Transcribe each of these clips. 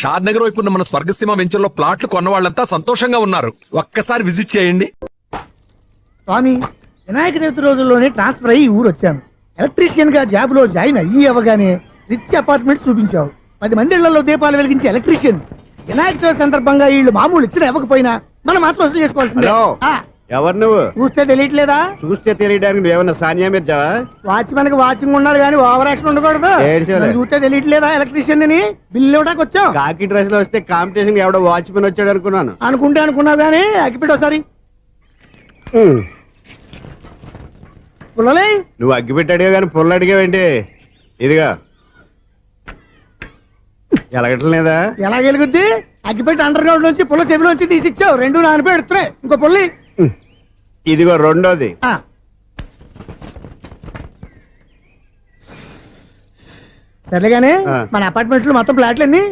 షాద్ నగర్ వైపు ఉన్న మన స్వర్గసీమ వెంచర్ లో ప్లాట్లు కొన్న వాళ్ళంతా సంతోషంగా ఉన్నారు. ఒక్కసారి విజిట్ చేయండి. స్వామి, వినాయక చవితి రోజుల్లోనే ట్రాన్స్ఫర్ అయ్యి ఊరు వచ్చాను. ఎలక్ట్రీషియన్ గా జాబ్ లో జాయిన్ అయ్యి అవ్వగానే రిచ్ అపార్ట్మెంట్ చూపించావు. 10 మంది ఇళ్లలో దీపాలు వెలిగించే ఎలక్ట్రీషియన్. వినాయక చవితి సందర్భంగా వీళ్ళు మామూలు ఇచ్చిన ఇవ్వకపోయినా మనం మాత్రం వసూలు చేసుకోవాల్సిందే. ఎవరు నువ్వు? చూస్తే తెలియట్లేదా? చూస్తే తెలియడానికి నువ్వేమన్నా సానియా మీర్జావా? వాచ్మెన్ కి వాచింగ్ ఉండాలి కానీ ఓవర్ యాక్షన్ ఉండకూడదు. చూస్తే తెలియట్లేదా ఎలక్ట్రీషియన్ అని? బిల్లు ఇవ్వడానికి వచ్చాం. కాకి డ్రెస్ లో వస్తే కాంపిటీషన్ ఎవడో వాచ్మెన్ వచ్చాడు అనుకున్నాను. అనుకున్నావు కానీ అగ్గిపెట్టి ఒకసారి పుల్లలే. నువ్వు అగ్గిపెట్టి అడిగా కానీ పుల్ల అడిగావేంటి? ఇదిగా ఎలగట్లేదా? ఎలా వెలుగుద్ది? అగ్గిపెట్టి అండర్ గ్రౌండ్ నుంచి పుల్ల చెవిలోంచి తీసిచ్చావు. 2 నానపై ఎడుతున్నాయి. ఇంకో పుల్లి ఇదిగో రెండోది. సర్లేగానే మన అపార్ట్మెంట్స్ లో మొత్తం ఫ్లాట్లు అన్ని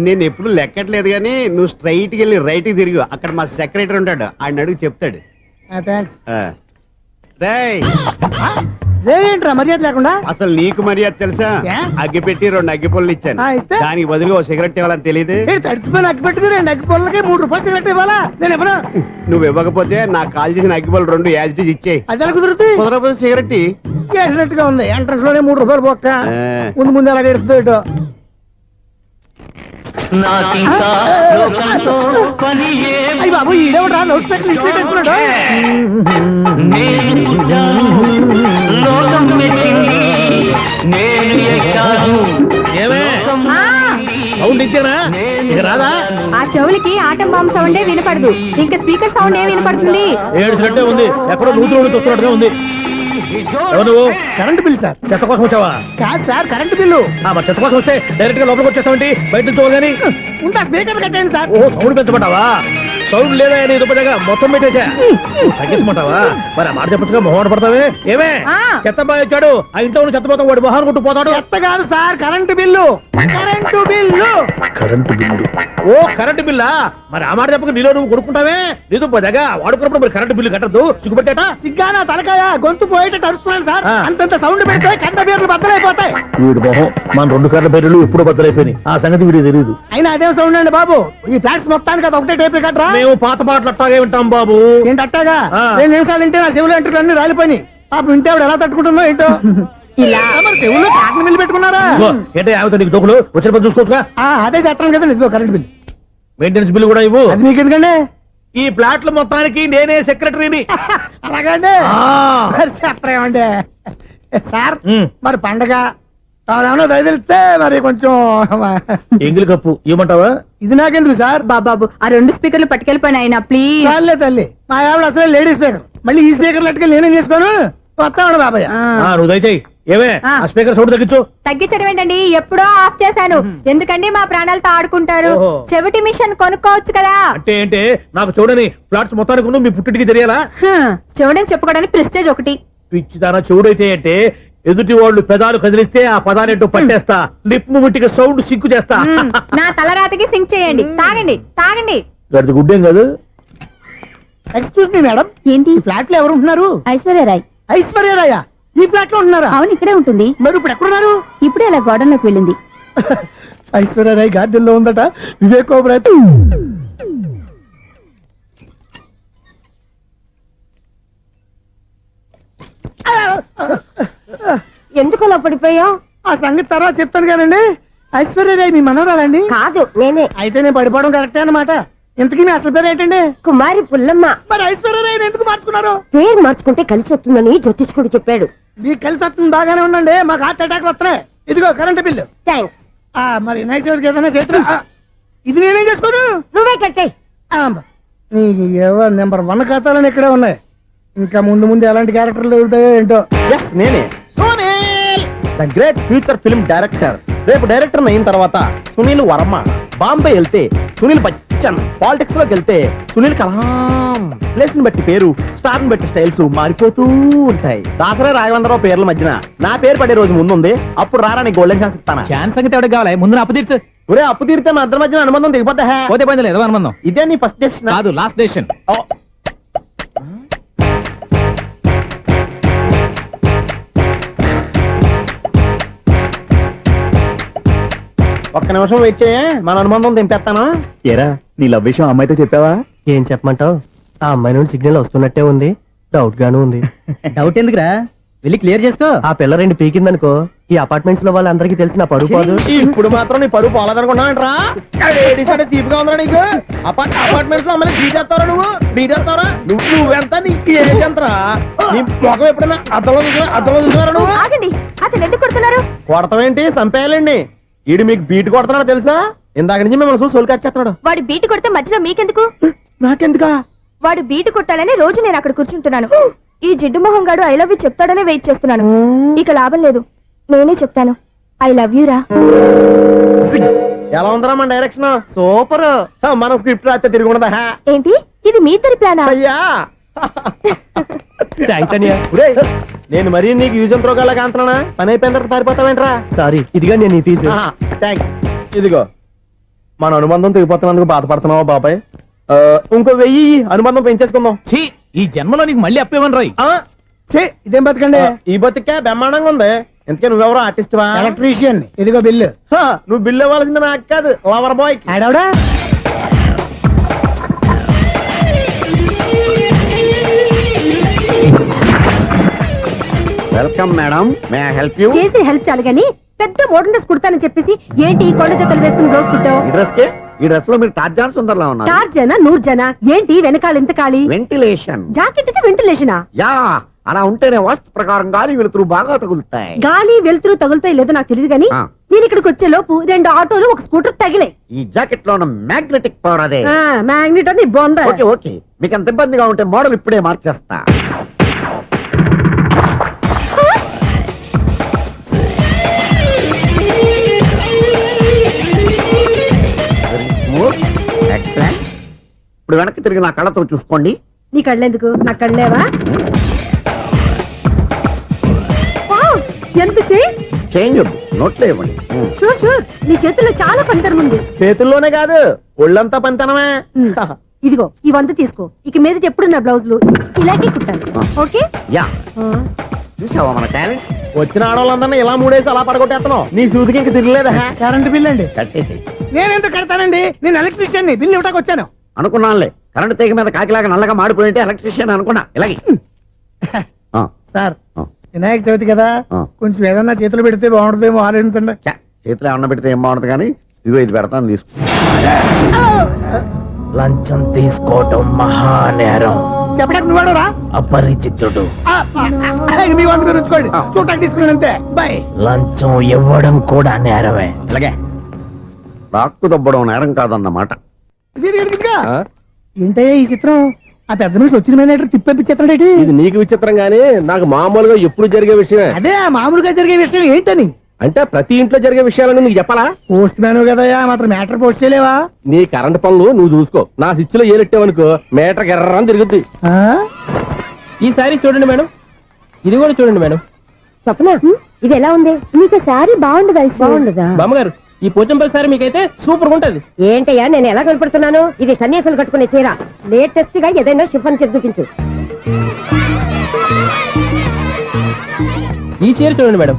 నేను ఎప్పుడు లెక్కట్లేదు కానీ నువ్వు స్ట్రైట్ కి వెళ్ళి రైట్ కి తిరిగి అక్కడ మా సెక్రటరీ ఉంటాడు, ఆయన అడుగు చెప్తాడు. థ్యాంక్స్. ఏంట్రా మర్యాద లేకుండా? అసలు నీకు మర్యాద తెలుసా? అగ్గి పెట్టి 2 అగ్గి పుల్లలు ఇచ్చాను. దానికి బదులుగా ఓ సిగరెట్ ఇవ్వాలని తెలియదు. తడిచిపోయిన అగ్గి పెట్టుకు 2 అగ్గి పుల్లలకి 3 రూపాయలు సిగరెట్ ఇవ్వాలా? నేను ఇవ్వను. నువ్వు ఇవ్వకపోతే నాకు కాల్ చేసిన అగ్గి పుల్లలు 2 యాజిటీజ్ ఇచ్చేయి. అది ఎలా కుదురుతుంది? కుదరపోతే సిగరెట్ వేసినట్టుగా ఉంది. ఎంట్రన్స్ లోనే 3 రూపాయలు పోక్క. ముందు ఎలా ఎడుతుంది ఇటు. అయ్యి బాబు, ఈడేవడా లౌడ్ స్పీకర్ ఇంట్లో వేసుకున్నాడు? సౌండ్ ఇంతేనా? ఇక రాదా? ఆ చెవులకి ఆటం బాంబు సౌండే వినపడదు. ఇంకా స్పీకర్ సౌండ్ ఏ వినపడుతుంది? ఏడుసినట్టే ఉంది. ఎక్కడో నూతులు చూస్తున్నట్టుగా ఉంది. నువ్వు కరెంట్ బిల్ సార్. చెత్త కోసం వచ్చావా? కాదు సార్, కరెంట్ బిల్లు. మరి చెత్త కోసం వస్తే డైరెక్ట్ గా లోపలికి వచ్చేస్తావంటి? బయట నుంచి కానీ ఉంటా. స్పీకర్ కట్టండి సార్. ఓ సౌండ్ పెంచమంటావా? సౌండ్ లేదా అని దుప్పగా మొత్తం పెట్టేసా. తగ్గించమంటావా? మరి ఆ మాట చెప్పచ్చుగా మొహం పడతావే. ఏమే చెత్త బాగా వచ్చాడు, ఆ ఇంట్లో ఉన్న చెత్త పోతాం, వాడు మొహాన్ని కొట్టు పోతాడు. చెత్త కాదు sir, current bill. Current bill. Current bill. ఓ కరెంటు బిల్లా? మరి ఆ మాట చెప్పక నీలో నువ్వు కొడుకుంటావే. నీతో పోదాగా వాడుకున్నప్పుడు మరి కరెంటు బిల్లు కట్టద్దు. సిగ్గుపెట్టేట? సిగ్గానా తలకాయ? గొంతు పోయేటట్టు అరుస్తున్నాను సార్. అంతంత సౌండ్ పెడితే కరెంట్ బిల్లు బద్దలైపోతాయి. వీడు మొహం మన 2 కరెంట్ బిల్లులు ఎప్పుడు బద్దలైపోయినాయి. ఆ సంగతి వీడికి తెలియదు. అయినా అదే సౌండ్ అండి బాబు. ఈ ఫ్లాట్స్ మొత్తానికి అది ఒకటే టైప్ కట్టరా? మేము పాత పాటలు అట్టాగే వింటాం బాబు. ఏంటి అట్టాగా? 2 నిమిషాలు వింటే నా చెవులు ఎంటర్ అన్ని రాలిపోయి. పాపం వింటే ఆవిడ ఎలా తట్టుకుంటుందో ఏంటో. ఇలా మరి చెవుల్లో కాటన్ బిల్లు పెట్టుకున్నారా? ఏంటే ఆమెతో నీకు దోకులు వచ్చినప్పుడు చూసుకోవచ్చుగా. అదే చేస్తాను కదా. ఇదిగో కరెంట్ బిల్. మెయింటెనెన్స్ బిల్లు కూడా ఇవ్వు. అది మీకు ఎందుకండి? ఈ ప్లాట్ల మొత్తానికి నేనే సెక్రటరీని. అలాగండి. చెప్పరేమండి సార్. మరి పండగ ఏమన్నా దయదలిస్తే మరి కొంచెం ఎంగిలి కప్పు ఇవ్వమంటావా? ఇది నాకెందుకు సార్? బాబాబు, ఆ 2 స్పీకర్లు పట్టుకెళ్ళిపోయిన ఆయన ప్లీజ్. చాలే తల్లి, మా ఆవిడ అసలు లేడీ స్పీకర్. మళ్ళీ ఈ స్పీకర్లు అట్టుకెళ్ళి నేనేం చేసుకోను? వస్తాడు బాబాయ్. నువ్వు దయచేయి. ఏమే ఆ స్పీకర్ సౌండ్ తగ్గించు. తగ్గించడం ఏంటండి? ఎప్పుడో ఆఫ్ చేశాను. ఎందుకండి మా ప్రాణాలతో ఆడుకుంటారు? చెవిటి మిషన్ కొనుక్కోవచ్చు కదా. అంటే ఏంటే నాకు చూడని ఫ్లాట్స్ మొత్తానికి మీ పుట్టింటికి తెలియాలా? చెవుడని చెప్పుకోవడానికి ప్రెస్టేజ్ ఒకటి. పిచ్చిదానా చెవుడైతే అంటే ఎదుటి వాళ్ళు పెదాలు కదిలిస్తే ఆ పదాలేంటో పట్టేస్తా. లిప్ ముట్టికి సౌండ్ సింకు చేస్తా. నా తలరాతకి సింక్ చేయండి. తాగండి తాగండి. గడిచి గుడ్డేం కాదు. ఎక్స్క్యూజ్ మీ మేడం, ఏంటి? ఫ్లాట్ లో ఎవరు ఉంటున్నారు? ఐశ్వర్యరాయ్. ఐశ్వర్యరాయ ఈ ఫ్లాట్ లో ఉంటున్నారా? అవును, ఇక్కడే ఉంటుంది. మరి ఇప్పుడు ఎక్కడున్నారు? ఇప్పుడే అలా గోడౌన్లోకి వెళ్ళింది. ఐశ్వర్యరాయ్ గార్డెన్ లో ఉందట. వివేక్ ఓబరాయ్ ఎందుకు అలా పడిపోయావు? ఆ సంగతి తర్వాత చెప్తాను కానండి. ఐశ్వర్యరాయ్ మీ మనవరాలండి? కాదు, నేనే. అయితే నేను పడిపోవడం కరెక్టే అన్నమాట. ఇంతకీ మీ అసలు పేరు ఏంటండి? కుమారి పుల్లమ్మ. మరి ఐశ్వర్యరాయ్ ఎందుకు మార్చుకున్నారు? పేరు మార్చుకుంటే కలిసి వస్తుందని జ్యోతిష్కుడు చెప్పాడు. మీకు కలిసి వస్తుంది, బాగానే ఉండండి. మాకు హార్ట్ అటాక్ వస్తున్నాయి. ఇదిగో కరెంట్ బిల్లు. థ్యాంక్స్. మరి నైట్ ఏదైనా చేతులు ఇది నేనేం చేసుకోను? నువ్వే కట్టే. ఎవరు నెంబర్ 1 ఖాతాలని ఇక్కడే ఉన్నాయి. ఇంకా ముందు ముందు ఎలాంటి క్యారెక్టర్లు దొరుకుతాయో ఏంటో. నేనే the great future film director. రేపు డైరెక్టర్ అయిన తర్వాత సునీల్ వర్మ. బాంబే వెళ్తే సునీల్ బచ్చన్. పాలిటిక్స్ లోకి వెళ్తే సునీల్ కలాం. ప్లేస్ ని బట్టి పేరు, స్టార్ ని బట్టి స్టైల్స్ మారిపోతూ ఉంటాయి. దాసరా రాఘవేంద్రరావు పేర్ల మధ్యన నా పేరు పడే రోజు ముందుంది. అప్పుడు రారా నీ గోల్డెన్ ఛాన్స్ ఇస్తాను. ఛాన్స్ సంగతి ఎవరికి కావాలి? ముందు అప్పు తీర్చు. ఒరే అప్పు తీరితే మన ఇద్దరి మధ్యన అనుబంధం దిగిపోతా. పోతే పోయింది లేదు అనుబంధం. ఇదే నీ ఫస్ట్ డెస్టినేషన్ కాదు, లాస్ట్ డెసిషన్. ఒక్క నిమిషం వెయిట్ చేయ మన అనుబంధం దింపేస్తాను. ఏరా నీ లవ్ విషయం అమ్మాయితో చెప్పావా? ఏం చెప్పమంటావు? ఆ అమ్మాయి నుండి సిగ్నల్ వస్తున్నట్టే ఉంది, డౌట్ గాను ఉంది. డౌట్ ఎందుకురా, వెళ్ళి క్లియర్ చేసుకో. ఆ పిల్ల రెండు పీకిందనుకో, ఈ అపార్ట్మెంట్స్ లో వాళ్ళందరికీ తెలిసిన పరుగు పోదు. ఇప్పుడు మాత్రం నీ పరుగు పోలేదనుకున్నావేంట్రా? సీపుగా ఉందా నీకు? అపార్ట్మెంట్స్ లో అమ్మాయి బీటేస్తావరా? బీటేస్తావరా? నువ్వెంత నీకు ఏంటంతరా? నీ ముఖం ఎప్పుడైనా అర్థంలో చూసారా నువ్వు? ఆగండి, అతను ఎందుకు కొడుతున్నారు? కొడతావేంటి? చంపేయాలండి. ఈడు మీకు బీట్ కొడుతున్నాడు తెలుసా? ఇందాక నుంచి మిమ్మల్ని చూసి సోల్ కచ్చేస్తున్నాడు. వాడు బీటు కొడితే మధ్యలో మీకెందుకు? నాకెందుకా? వాడు బీటు కొట్టాలని రోజు నేను అక్కడ కూర్చుంటున్నాను. ఈ జిడ్డు మొహం గాడు ఐ లవ్ యూ చెప్తాడనే వెయిట్ చేస్తున్నాను. ఇక లాభం లేదు, నేనే చెప్తాను ఐ లవ్ యూ రా. ఎలా ఉందరా మన డైరెక్షన్? సూపర్. మన స్క్రిప్ట్ రాస్తే తిరిగి ఉండదా? ఏంటి ఇది మీ ఇద్దరి ప్లానా? అయ్యా థ్యాంక్స్ అనియా. నేను మరీ నీకు యూజ్ అంత రోగాలకు అంటున్నా. పని అయిపోయిన తర్వాత పారిపోతావేంట్రా? సారీ, ఇదిగా నేను తీసి. థ్యాంక్స్. ఇదిగో మన అనుబంధం తెగిపోతున్నందుకు బాధపడుతున్నావా బాబాయ్? ఇంకో 1000 అనుబంధం పెంచేసుకుందాం. ఛీ, ఈ జన్మలో నీకు మళ్ళీ అప్పేమని రాయి. ఇదేం బతకండి? ఈ బతికే బ్రహ్మాండంగా ఉంది. ఎందుకే నువ్వెవరో ఆర్టిస్ట్ వా? ఎలక్ట్రీషియన్. ఇదిగో బిల్లు. నువ్వు బిల్లు ఇవ్వాల్సింది నాకు కాదు, లవర్ బాయ్. ఆడవడా? Welcome madam, may I help you? చేసి హెల్ప్ చాలు గాని పెద్ద మోడల్ డ్రెస్ కుడతానని చెప్పేసి ఏంటి కొండ జతలు వేసుకుని రోజు కుట్టావు? ఈ డ్రెస్ కి, ఈ డ్రెస్ లో మీరు టార్జాన్ సుందర్లా ఉన్నారు. 4 జన 100 జన ఏంటి వెనకాల ఎంత ఖాళీ? వెంటిలేషన్. జాకెట్ కి వెంటిలేషనా? యా, అలా ఉంటేనే వాస్తు ప్రకారం గాలి వెలుతురు బాగా తగులుతాయి. గాలి వెలుతురు తగులుతాయి లేదో నాకు తెలియదు గాని ఆ. నేను ఇక్కడికి వచ్చే లోపు 2 ఆటోలు ఒక స్కూటర్ తగిలే. ఈ జాకెట్ లో ఉన్న మ్యాగ్నెటిక్ పవర్ అదే. మ్యాగ్నెట్ అని బొంద. ఓకే ఓకే, మీకు అంత ఇబ్బందిగా ఉంటే మోడల్ ఇప్పుడే మార్చేస్తా. ఎక్సలెంట్. ఇప్పుడు వెనక్కి తిరిగి నా కళ్ళతో చూసుకోండి. నీ కళ్ళెందుకు, నా కళ్ళేవా? వావ్, ఎంత చేంజ్. చేంజ్ వద్దు, నోట్లో ఇవ్వండి. షూర్ షూర్, నీ చేతుల్లో చాలా పనితరం ఉంది. చేతుల్లోనే కాదు, ఒళ్ళంతా పంతనమే. ఇదిగో ఈ 100 తీసుకో. ఇక మీద ఎప్పుడు నా బ్లౌజులు ఇలాగే కుట్టాను. ఓకే? యా, చూసావా మన టాలెంట్? వచ్చిన ఆడవాళ్ళందరినీ ఇలా మూడేసి అలా పడగొట్టేస్తున్నావు. నీ సూదికి ఇంక తిరగలేదా? కరెంట్ బిల్ అండి. కట్టేసి. నేనెందుకు కడతానండి? నేను ఎలక్ట్రీషియన్ ని. బిల్లు ఇవ్వడానికి వచ్చాను. అనుకున్నానులే, కరెంట్ తీగ మీద కాకిలాగా నల్లగా మాడిపోయింటే ఎలక్ట్రీషియన్ అనుకున్నా. ఇలాగే సార్, వినాయక చవితి కదా, కొంచెం ఏదన్నా చేతులు పెడితే బాగుంటుందేమో ఆలోచించండి. చేతిలో అన్న పెడితే ఏం బాగుంటుంది కానీ ఇదిగో ఇది పెడతాను, తీసుకో. లంచం తీసుకోవటం మహానేరం. చెప్పడానికి నువ్వాడరా? అపరిచితుడు. మీ వంద మీరు ఉంచుకోండి, చూడటానికి తీసుకున్నాను అంతే. బాయ్. లంచం ఇవ్వడం కూడా నేరమే. ఇలాగే రాక్కు దబ్బడం నేరం కాదన్నమాట. ఏంటయ్యా ఈ చిత్రం? ఆ పెద్ద నుంచి వచ్చిన మేనేటర్ తిప్పించేస్తాడేటి? ఇది నీకు విచిత్రం గానీ నాకు మామూలుగా ఎప్పుడు జరిగే విషయమే. అదే మామూలుగా జరిగే విషయం ఏంటని? అంటే ప్రతి ఇంట్లో జరిగే విషయాలని నీకు చెప్పాలా? పోస్ట్ మ్యాన్ కదయ్యా, మాత్రం మ్యాటర్ పోస్ట్ చేయలేవా? నీ కరెంట్ పనులు నువ్వు చూసుకో. నా స్విచ్ లో ఏలెట్టావనుకో మీటర్ ఎర్రని తిరుగుద్ది. ఈసారి చూడండి మేడం, ఇది కూడా చూడండి మేడం. చెప్పనా, ఇది ఎలా ఉంది? నీకు సారీ బాగుండదా? బాగుండదా? బామ్మగారు, ఈ పోచంపల్లి సారీ మీకైతే సూపర్ ఉంటది. ఏంటయ్యా నేను ఎలా కనపడుతున్నాను? ఇది సన్యాసులు కట్టుకునే చీర. లేటెస్ట్ గా ఏదైనా షిఫన్ చేసి చూపించు. ఈ చీర చూడండి మేడం.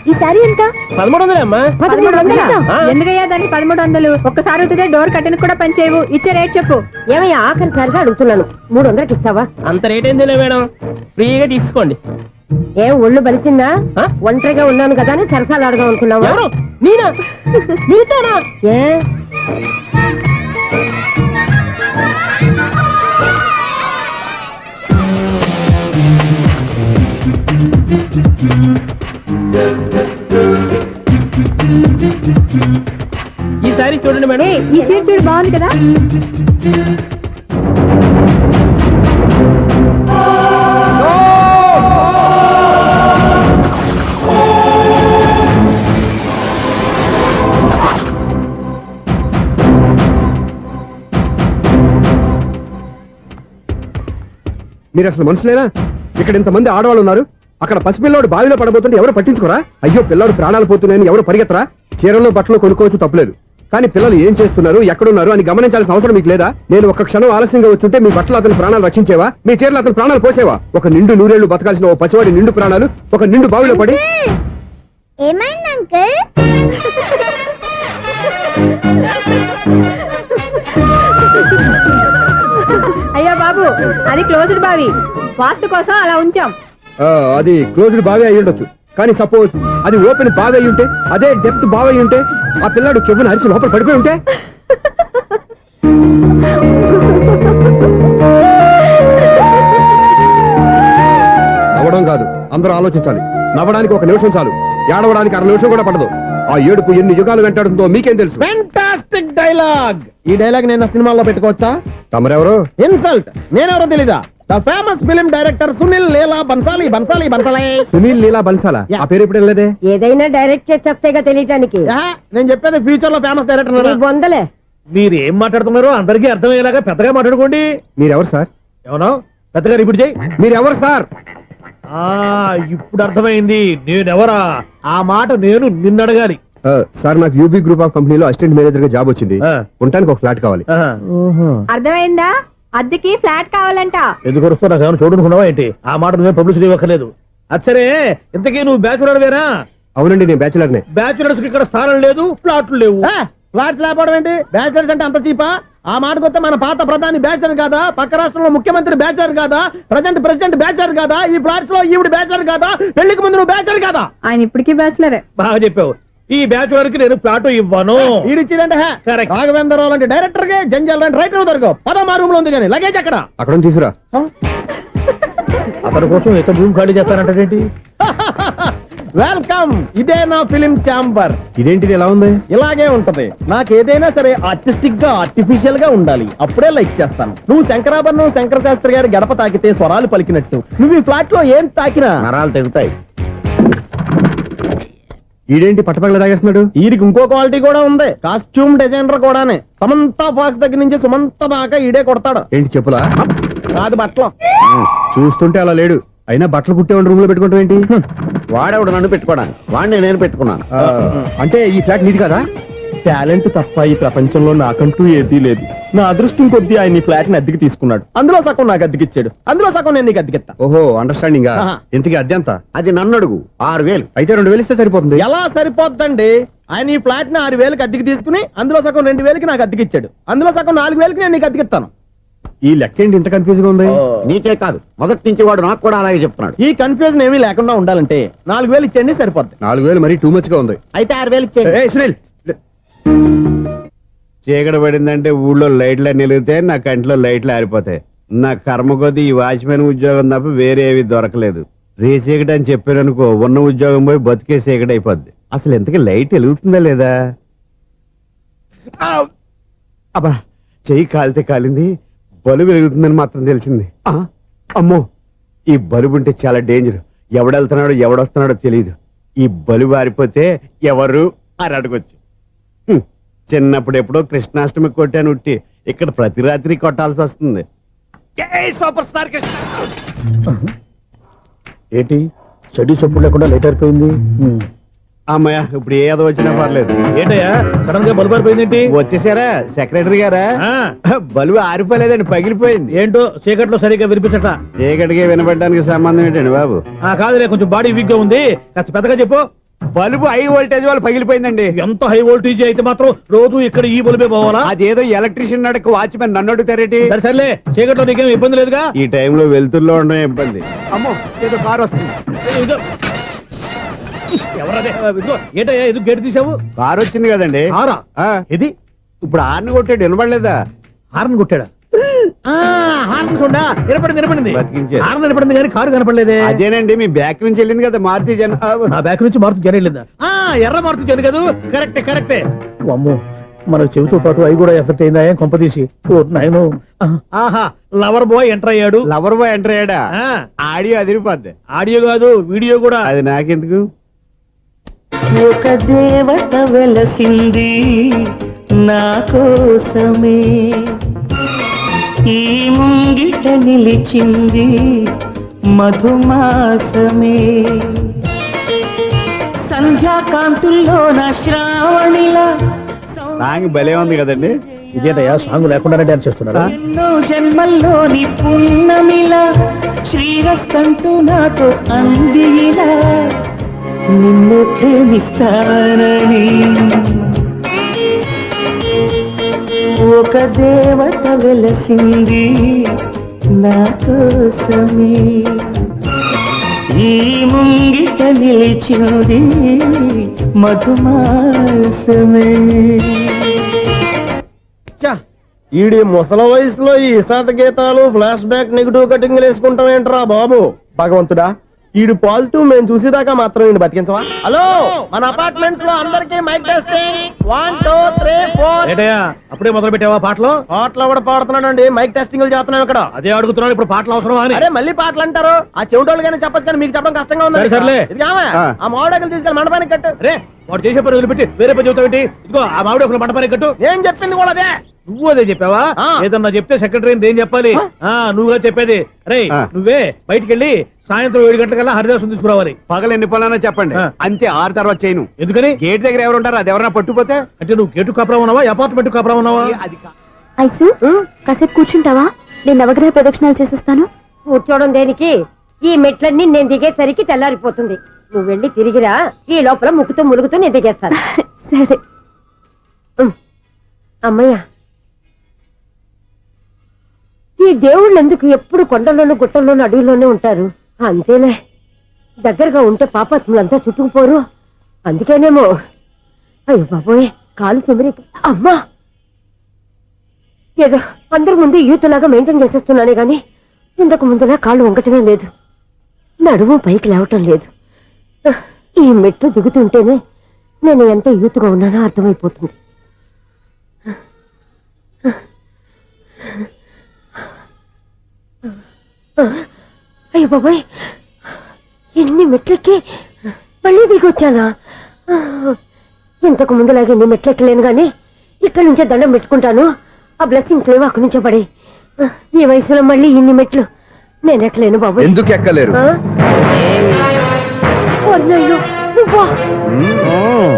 ఈ సారీ ఎంత? 1300 అమ్మా. 1300? ఎందుకయ్యా దాన్ని 1300? ఒక్కసారి అవుతుందే డోర్ కట్టెను కూడా పనిచేయవు. ఇచ్చే రేట్ చెప్పు. ఏమయ్యా ఆఖరిసారిగా అడుగుతున్నాను, 300కి ఇస్తావా? అంత రేట్ ఏందిలే మేడం, ఫ్రీగా తీసుకోండి. ఏం ఒళ్ళు బలిసిందా? ఒంటరిగా ఉన్నాను కదా అని సరసాలు అడదాం అనుకున్నావా? నేనా? నీతోనా? ఏ ఈ సారీ చూడండి మేడం. ఈ చీర చూడు, బాగుంది కదా? మీరు అసలు మనుషులేనా? ఇక్కడ ఇంతమంది ఆడవాళ్ళు ఉన్నారు, అక్కడ పసిపిల్లాడు బావిలో పడబోతుంటే ఎవరు పట్టించుకోరా? అయ్యో పిల్లాడు ప్రాణాలు పోతున్నాయని ఎవరు పరిగెత్తరా? చీరలో బట్టలు కొనుక్కోవచ్చు, తప్పలేదు. కానీ పిల్లలు ఏం చేస్తున్నారు, ఎక్కడున్నారు అని గమనించాల్సిన అవసరం మీకు లేదా? నేను ఒక్క క్షణం ఆలస్యంగా వచ్చుంటే మీ బట్టలు అతని ప్రాణాలు రక్షించేవా? మీ చీరలు అతని ప్రాణాలు పోసేవా? ఒక నిండు 100 ఏళ్లు బతకాల్సిన ఓ పసివాడి నిండు ప్రాణాలు ఒక నిండు బావిలో పడి. ఏమైంది అంకుల్? అయ్యో బాబు అది క్లోజ్డ్ బావి వాస్తు కోసం అలా ఉంచాం. అది క్లోజ్డ్ బావి అయి ఉండొచ్చు, కానీ సపోజ్ అది ఓపెన్ బావి అయి ఉంటే, అదే డెప్త్ బావి అయి ఉంటే, ఆ పిల్లాడు కెవ్వును అరిచి లోపల పడిపోయి ఉంటే. నవ్వడం కాదు, అందరూ ఆలోచించాలి. నవ్వడానికి 1 నిమిషం చాలు, ఏడవడానికి 1/2 నిమిషం కూడా పడదు. ఆ ఏడుపు ఎన్ని యుగాలు వెంటాడుతుందో మీకేం తెలుసు? Fantastic dialogue. ఈ డైలాగ్ నేను నా సినిమాలో పెట్టుకోవచ్చా? తమరెవరు? ఇన్సల్ట్. నేనెవరో తెలీదా? The famous film director Sunil Leela Bhansali. Bhansali Bhansali Sunil Leela బన్సాలా? ఆ పేరు ఇప్పుడు వెళ్ళలేదే. ఏదైనా డైరెక్ట్ చేసేస్తేగా తెలియటానికి. నేను చెప్పేది ఫ్యూచర్ లో ఫేమస్ డైరెక్టర్. బొందలే. మీరు ఏం మాట్లాడుతున్నారో అందరికీ అర్థమయ్యేలాగా పెద్దగా మాట్లాడుకోండి. మీరెవరు సార్? ఏమన్నా పెద్దగా రిపీట్ చేయి. మీరెవరు సార్? ఇప్పుడు అర్థమైంది నేనెవరా. ఆ మాట నేను నిన్ను అడగాలి. సార్, నాకు యూబీ గ్రూప్ ఆఫ్ కంపెనీలో అసిస్టెంట్ మేనేజర్ గా జాబ్ వచ్చింది. ఉండటానికి ఒక ఫ్లాట్ కావాలి. అర్థమైందా? అద్దెకి ఫ్లాట్ కావాలంట. ఎందుకు వస్తున్నా ఏమైనా చూడనుకున్నావా ఏంటి? ఆ మాట నువ్వే పబ్లిసిటీ ఇవ్వక్కర్లేదు. అచ్చరే, ఇంతకీ నువ్వు బ్యాచులర్ వేరా? అవునండి, నేను బ్యాచులర్నే. బ్యాచులర్స్ కి ఇక్కడ స్థానం లేదు, ఫ్లాట్లు లేవు. ఫ్లాట్స్ లేకపోవడం ఏంటి? బ్యాచిలర్స్ అంటే అంత చీపా? ఆ మాటకొస్తే మన పాత ప్రధాని బ్యాచర్ కాదా? పక్క రాష్ట్రంలో ముఖ్యమంత్రి బ్యాచర్ కాదా? ప్రెసిడెంట్ బ్యాచర్ కాదా? ఈ ఫ్లాట్స్ లో ఈవిడ బ్యాచర్ కాదా? పెళ్లికి ముందు నువ్వు బ్యాచర్ కాదా? ఆయన ఇప్పటికీ బ్యాచులరే. బాగా చెప్పావు. ఈ బ్యాచులర్ కి నేను ఫ్లాట్ ఇవ్వను. ఈడిచ్చిందంటే రాఘవేంద్రరావు లాంటి డైరెక్టర్ కి, జంజాల్ లాంటి రైటర్ దొరకవు. 13 రూమ్ లో ఉంది కానీ లగేజ్ అక్కడ. అక్కడ తీసుకురా. అతని కోసం ఎంత భూమి ఖాళీ చేస్తానంటే వెల్కమ్. ఇదే నా ఫిలిం ఛాంబర్. ఇదేంటిది ఎలా ఉంది? ఇలాగే ఉంటది. నాకు ఏదైనా సరే ఆర్టిస్టిక్ గా, ఆర్టిఫిషియల్ గా ఉండాలి. అప్పుడే లైక్ చేస్తాను. నువ్వు శంకరాభరణం శంకర శాస్త్రి గారి గడప తాకితే స్వరాలు పలికినట్టు నువ్వు ఈ ఫ్లాట్ లో ఏం తాకినా నరాలు తెగుతాయి. ఈడేంటి పట్టపగల తాగేస్తున్నాడు? వీడికి ఇంకో క్వాలిటీ కూడా ఉంది. కాస్ట్యూమ్ డిజైనర్ కూడానే. సమంత ఫాక్స్ దగ్గర నుంచి సుమంత దాకా ఈడే కొడతాడు. ఏంటి చెప్పులా? కాదు బట్టలు. చూస్తుంటే అలా లేడు. అయినా బట్టలు కుట్టేవాడి రూమ్ లో పెట్టుకుంటాం ఏంటి? వాడెవడు నన్ను పెట్టుకోవడానికి? వాడిని నేను పెట్టుకున్నాను. అంటే ఈ ఫ్లాట్ నీది కదా? టాలెంట్ తప్ప ఈ ప్రపంచంలో నాకంటూ ఏదీ లేదు. నా అదృష్టం కొద్దీ ఆయన ఈ ఫ్లాట్ ని అద్దెకి తీసుకున్నాడు. అందులో సగం నాకు అద్దెకిచ్చాడు, అందులో సగం నేను నీకు అద్దెకిస్తా. ఓహో, అండర్స్టాండింగ్. ఆహా. ఇంతకీ అద్దె ఎంత? అది నన్ను అడుగు. 6000. అయితే 2000 ఇస్తే సరిపోతుంది. ఎలా సరిపోద్దండి? ఆయన ఈ ఫ్లాట్ ని 6000కి అద్దెకి తీసుకుని అందులో సగం 2000కి నాకు అద్దెకిచ్చాడు, అందులో సగం 4000కి నేను నీకు అద్దెకిస్తాను. ఈ లెక్క ఏంటి ఇంత కన్ఫ్యూజ్ గా ఉంది? నీకే కాదు, మొదటి నుంచి వాడు నాకు కూడా అలాగే చెప్తున్నాడు. ఈ కన్ఫ్యూజన్ ఏమీ లేకుండా ఉండాలంటే 4000 ఇచ్చేయండి, సరిపోద్ది. 4000 మరీ టూ మచ్ గా ఉంది. అయితే 6000 ఇచ్చేయండి. ఏయ్ సునీల్, చీకటి పడిందంటే ఊళ్ళో లైట్లు అన్ని వెలిగితే నా కంటిలో లైట్లు ఆరిపోతాయి. నా కర్మ కొద్దీ ఈ వాచ్మెన్ ఉద్యోగం తప్ప వేరే ఏవి దొరకలేదు. రేచీకటి అని చెప్పారనుకో, ఉన్న ఉద్యోగం పోయి బతికే చీకటి అయిపోద్ది. అసలు ఎంతకీ లైట్ వెలుగుతుందా లేదా? అబ్బా, చెయ్యి కాలితే కాలింది, బలుబు వెలుగుతుందని మాత్రం తెలిసింది. అమ్మో, ఈ బలుబు ఉంటే చాలా డేంజర్. ఎవడెళ్తున్నాడో ఎవడొస్తున్నాడో తెలియదు. ఈ బలుబు ఆరిపోతే ఎవరు అని అడగొచ్చు. చిన్నప్పుడు ఎప్పుడో కృష్ణాష్టమి కొట్టాను ఉట్టి, ఇక్కడ ప్రతి రాత్రి కొట్టాల్సి వస్తుంది. జై సూపర్ స్టార్ కృష్ణ. ఏంటి చెడు చెప్పుడు లేకుండా లేట్ అయిపోయింది. అమ్మయ్య, ఇప్పుడు ఏదో వచ్చినా పర్లేదు. ఏంటయ్యా సడన్ గా బల్బు అయిపోయింది? వచ్చేసారా సెక్రటరీ గారా? బలుబు ఆరిపోలేదండి, పగిలిపోయింది. ఏంటో చీకట్లో సరిగ్గా వినిపించట. చీకటికి వినపడడానికి సంబంధం ఏంటండి బాబు? కాదులే, కొంచెం బాడీ వీక్ గా ఉంది, కాస్త పెద్దగా చెప్పు. బల్బు హై వోల్టేజ్ వాళ్ళు పగిలిపోయిందండి. ఎంత హై వోల్టేజ్ అయితే మాత్రం రోజు ఇక్కడ ఈ బల్బే పోవాలా? అదేదో ఎలక్ట్రీషియన్ అడగ వాచ్మెన్ నన్ను అడుగుతారేటి? సరే సర్లే, చీకట్లో నీకేం ఇబ్బంది లేదుగా? ఈ టైంలో వెళ్తుల్లో ఉండడం ఇబ్బంది. అమ్మో, ఏదో కారు వస్తుంది. ఎవరదే? ఏంటయ్యా ఎందుకు గేటు తీసావు? కారు వచ్చింది కదండి. కారా? ఇది ఇప్పుడు హార్న్ కొట్టాడు, వినపడలేదా? హార్న్ కొట్టాడా? హార్న్ చూడా వినపడింది. బతికించారు. హార్న్ వినపడింది కానీ కారు కనపడలేదే. అదేనండి, మీ బ్యాక్ నుంచి వెళ్ళింది కదా మారుతి జన. నా బ్యాక్ నుంచి మారుతి జన వెళ్ళిందా? ఎర్ర మారుతి జన కదా? కరెక్టే. అమ్మో, మన చెవితో పాటు అవి కూడా ఎఫెక్ట్ అయిందా? ఏం కొంపదీసి నాయను. ఆహా, లవర్ బాయ్ ఎంటర్ అయ్యాడు. లవర్ బాయ్ ఎంటర్ అయ్యాడా? ఆడియో అదిరిపోద్ది. ఆడియో కాదు, వీడియో కూడా. అది నాకెందుకు? ఒక దేవత వెలసింది నా కోసమే, ఈ ముంగిట నిలిచింది మధుమాసమే, సంధ్యాకాంతుల్లో నా శ్రావణిలా. సాంగ్ భలే ఉంది కదండి. ఇదేటయ్యా సాంగ్ లేకుండానే డాన్స్ చేస్తున్నారా? ఎన్నో జన్మల్లోని పున్నమిలా శ్రీరస్తంటూ నాతో అందిలా, నిన్ను ప్రేమిస్తానని. ఒక దేవత వెలసింది నా కోసమే, ఈ ముంగిట నిలిచింది మధుమాసమే. ఈడి ముసల వయసులో ఈ ఇసాత గీతాలు ఫ్లాష్ బ్యాక్ నెగిటివ్ కటింగ్ వేసుకుంటాం ఏంట్రా బాబు. భగవంతుడా, ఈడు పాజిటివ్ మేము చూసేదాకా మాత్రం ఈయన బతికించవా. హలో, మన అపార్ట్మెంట్స్ లో అందరికీ మైక్ టెస్టింగ్ 1 2 3 4. ఏంటయ్యా అప్పుడే మొదలు పెట్టావా పాటలు? పాటలు కూడా పాడుతున్నాడు అండి, మైక్ టెస్టింగ్ చేస్తున్నాం ఇక్కడ. అదే అడుగుతున్నాడు, ఇప్పుడు పాటలు అవసరమా అని. అరే మళ్ళీ పాటలు అంటారు, ఆ చెవిటోళ్ళు కానీ చెప్పచ్చు కానీ మీకు చెప్పడం కష్టంగా ఉంది. సర్లే. ఇది ఆ మామిడాకులు తీసుకెళ్ళి మండపానికి కట్టు. రే వాడు చేసే పని వదిలిపెట్టి వేరే పని చెబుతావేంటి? ఇదిగో ఆ మామిడి ఒకరు మంటపానికి కట్టు. నేను చెప్పింది కూడా అదే. నువ్వు అదే చెప్పావా? ఆ. ఏదన్నా చెప్తే సెక్రటరీ ఏం చెప్పాలి? నువ్వుగా చెప్పేది. రే నువ్వే బయటికి వెళ్ళి సాయంత్రం 7 గంటలకల్లా హరిదాసం తీసుకురావాలి. పగలు ఎన్ని పనులన్నా చెప్పండి, ఆ. అంతే. 6 తర్వాత చేయను. ఎందుకని? గేట్ దగ్గర ఎవరు ఉంటారు, అది ఎవరన్నా పట్టుపోతే అంటే నువ్వు గేటు కాపురా ఉన్నావా, అపార్ట్మెంట్ కాపురా ఉన్నావా? అది ఐసు కాసేపు కూర్చుంటావా? నేను నవగ్రహ ప్రదక్షిణాలు చేసేస్తాను. కూర్చోవడం దేనికి? ఈ మెట్లన్నీ నేను దిగేసరికి తెల్లారిపోతుంది. నువ్వు వెళ్ళి తిరిగిరా, ఈ లోపల ముక్కుతూ ములుగుతూ నేను దిగేస్తాను. సరే. అమ్మయ్య, ఈ దేవుళ్ళు ఎందుకు ఎప్పుడు కొండల్లోనూ గుట్టల్లోనూ అడవిలోనే ఉంటారు? అంతేలే, దగ్గరగా ఉంటే పాపాత్ములంతా చుట్టుకుపోరు. అందుకేనేమో. అయ్యో బాబోయ్, కాలు తిమిరి. అమ్మా, ఏదో అందరి ముందు యూత్లాగా మెయింటైన్ చేసేస్తున్నానే గాని ఇంతకు ముందులా కాళ్ళు వంకటమే లేదు, నడుము పైకి లేవటం లేదు. ఈ మెట్టు దిగుతుంటేనే నేను ఎంత యూత్గా ఉన్నానో అర్థమైపోతుంది. అయ్యో బాబాయ్, ఎన్ని మెట్లెక్కి మళ్ళీ దిగొచ్చానా? ఇంతకు ముందులాగే ఎన్ని మెట్లెక్కలేను గాని ఇక్కడి నుంచే దండం పెట్టుకుంటాను. ఆ బ్లెస్సింగ్ లేవు అక్కడి నుంచో పడే. ఈ వయసులో మళ్ళీ ఇన్ని మెట్లు నేను ఎక్కలేను బాబు. ఎందుకు ఎక్కలేరు?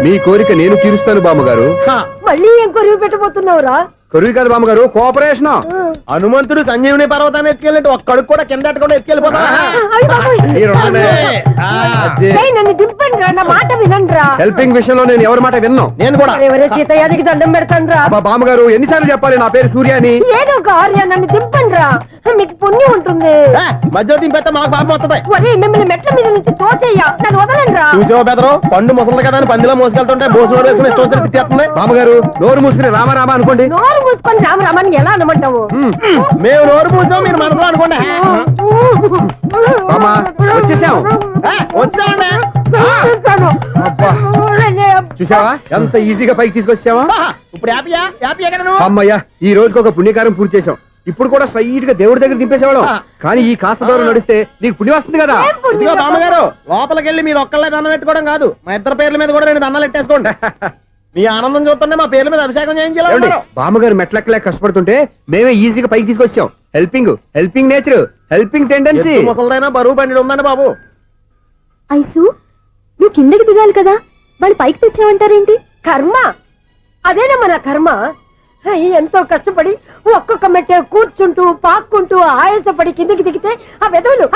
మీ కోరిక నేను తీరుస్తాను బామ్మగారు. మళ్ళీ ఏం కొరివి పెట్టబోతున్నావురా? కొరివి కాదు బామ్మగారు, కోఆపరేషన్. హనుమంతుడు సంజీవుని పర్వతాన్ని ఎత్తుకెళ్ళినట్టు ఒక్కడికి కూడా కింద ఎట్టకుండా ఎత్తుకెళ్ళిపోతా. నన్ను దింపండి రా, నా మాట వినండిరా. హెల్పింగ్ విషయంలో నేను ఎవరి మాట విన్నాను. నేను కూడా. ఎవరే సీతయ్యానికి దండం పెడతాను రా. బామ్మగారు ఎన్నిసార్లు చెప్పాలి నా పేరు సూర్య అని? ఏదో ఒక ఆర్య, నన్ను దింపండి రా, మీకు పుణ్యం ఉంటుంది. మధ్య దింపేస్తే మాకు పాపం వస్తుంది. ఒరే, మిమ్మల్ని మెట్ల మీద నుంచి తోసేయ్యా, నన్ను వదలండి రా. చూసావా బెదరు, పండు ముసలి కదా అని పందిలో మోసుకెళ్తుంటే భోజనం వేసుకుని ఇష్టం తిట్టేస్తుంది. బామ్మగారు నోరు మూసుకుని రామారామా అనుకోండి. నోరు మూసుకొని రామరామాన్ని ఎలా అనమంటావు? మేము నోరు మూసాం, మీరు మనసులో అనుకోండి. బామ్మ వచ్చేసాం. వచ్చామండి. అబ్బా చూసావా ఎంత ఈజీగా పైకి తీసుకొచ్చావా? ఇప్పుడు హ్యాపీయా? హ్యాపీ ఎక్కడ నువ్వు? అమ్మయ్యా, ఈ రోజుకి ఒక పుణ్యకారం పూర్తి చేసాం. ఇప్పుడు కూడా స్ట్రైట్ గా దేవుడి దగ్గర దింపేసేవాళ్ళం. కానీ ఈ కాస్త దూరం నడిస్తే నీకు పుణ్యం వస్తుంది కదా. ఇదిగో బామ్మగారు, లోపలికి వెళ్ళి మీరు ఒక్కళ్ళే దండం పెట్టుకోవడం కాదు, మా ఇద్దరు పేర్ల మీద కూడా 2 దండాలు పెట్టేసుకోండి. మీ ఆనందం చూస్తుంటే మా పేర్ల మీద అభిషేకం చేయించాలి. బామ్మగారు మెట్లెక్కలే కష్టపడుతుంటే మేమే ఈజీగా పైకి తీసుకొచ్చాం. Helping nature, helping tendency. ముసలిదైనా బరువు బండి ఉందండి బాబు. ఐసు నువ్వు కిందకి దిగాలి కదా, వాళ్ళు పైకి తెచ్చావంటారేంటి? కర్మ, అదేనమ్మా నా కర్మ. ఎంతో కష్టపడి ఒక్కొక్క మెట్టే కూర్చుంటూ పాక్కుంటూ ఆయాసపడి కిందికి దిగితే ఆ వెధవులు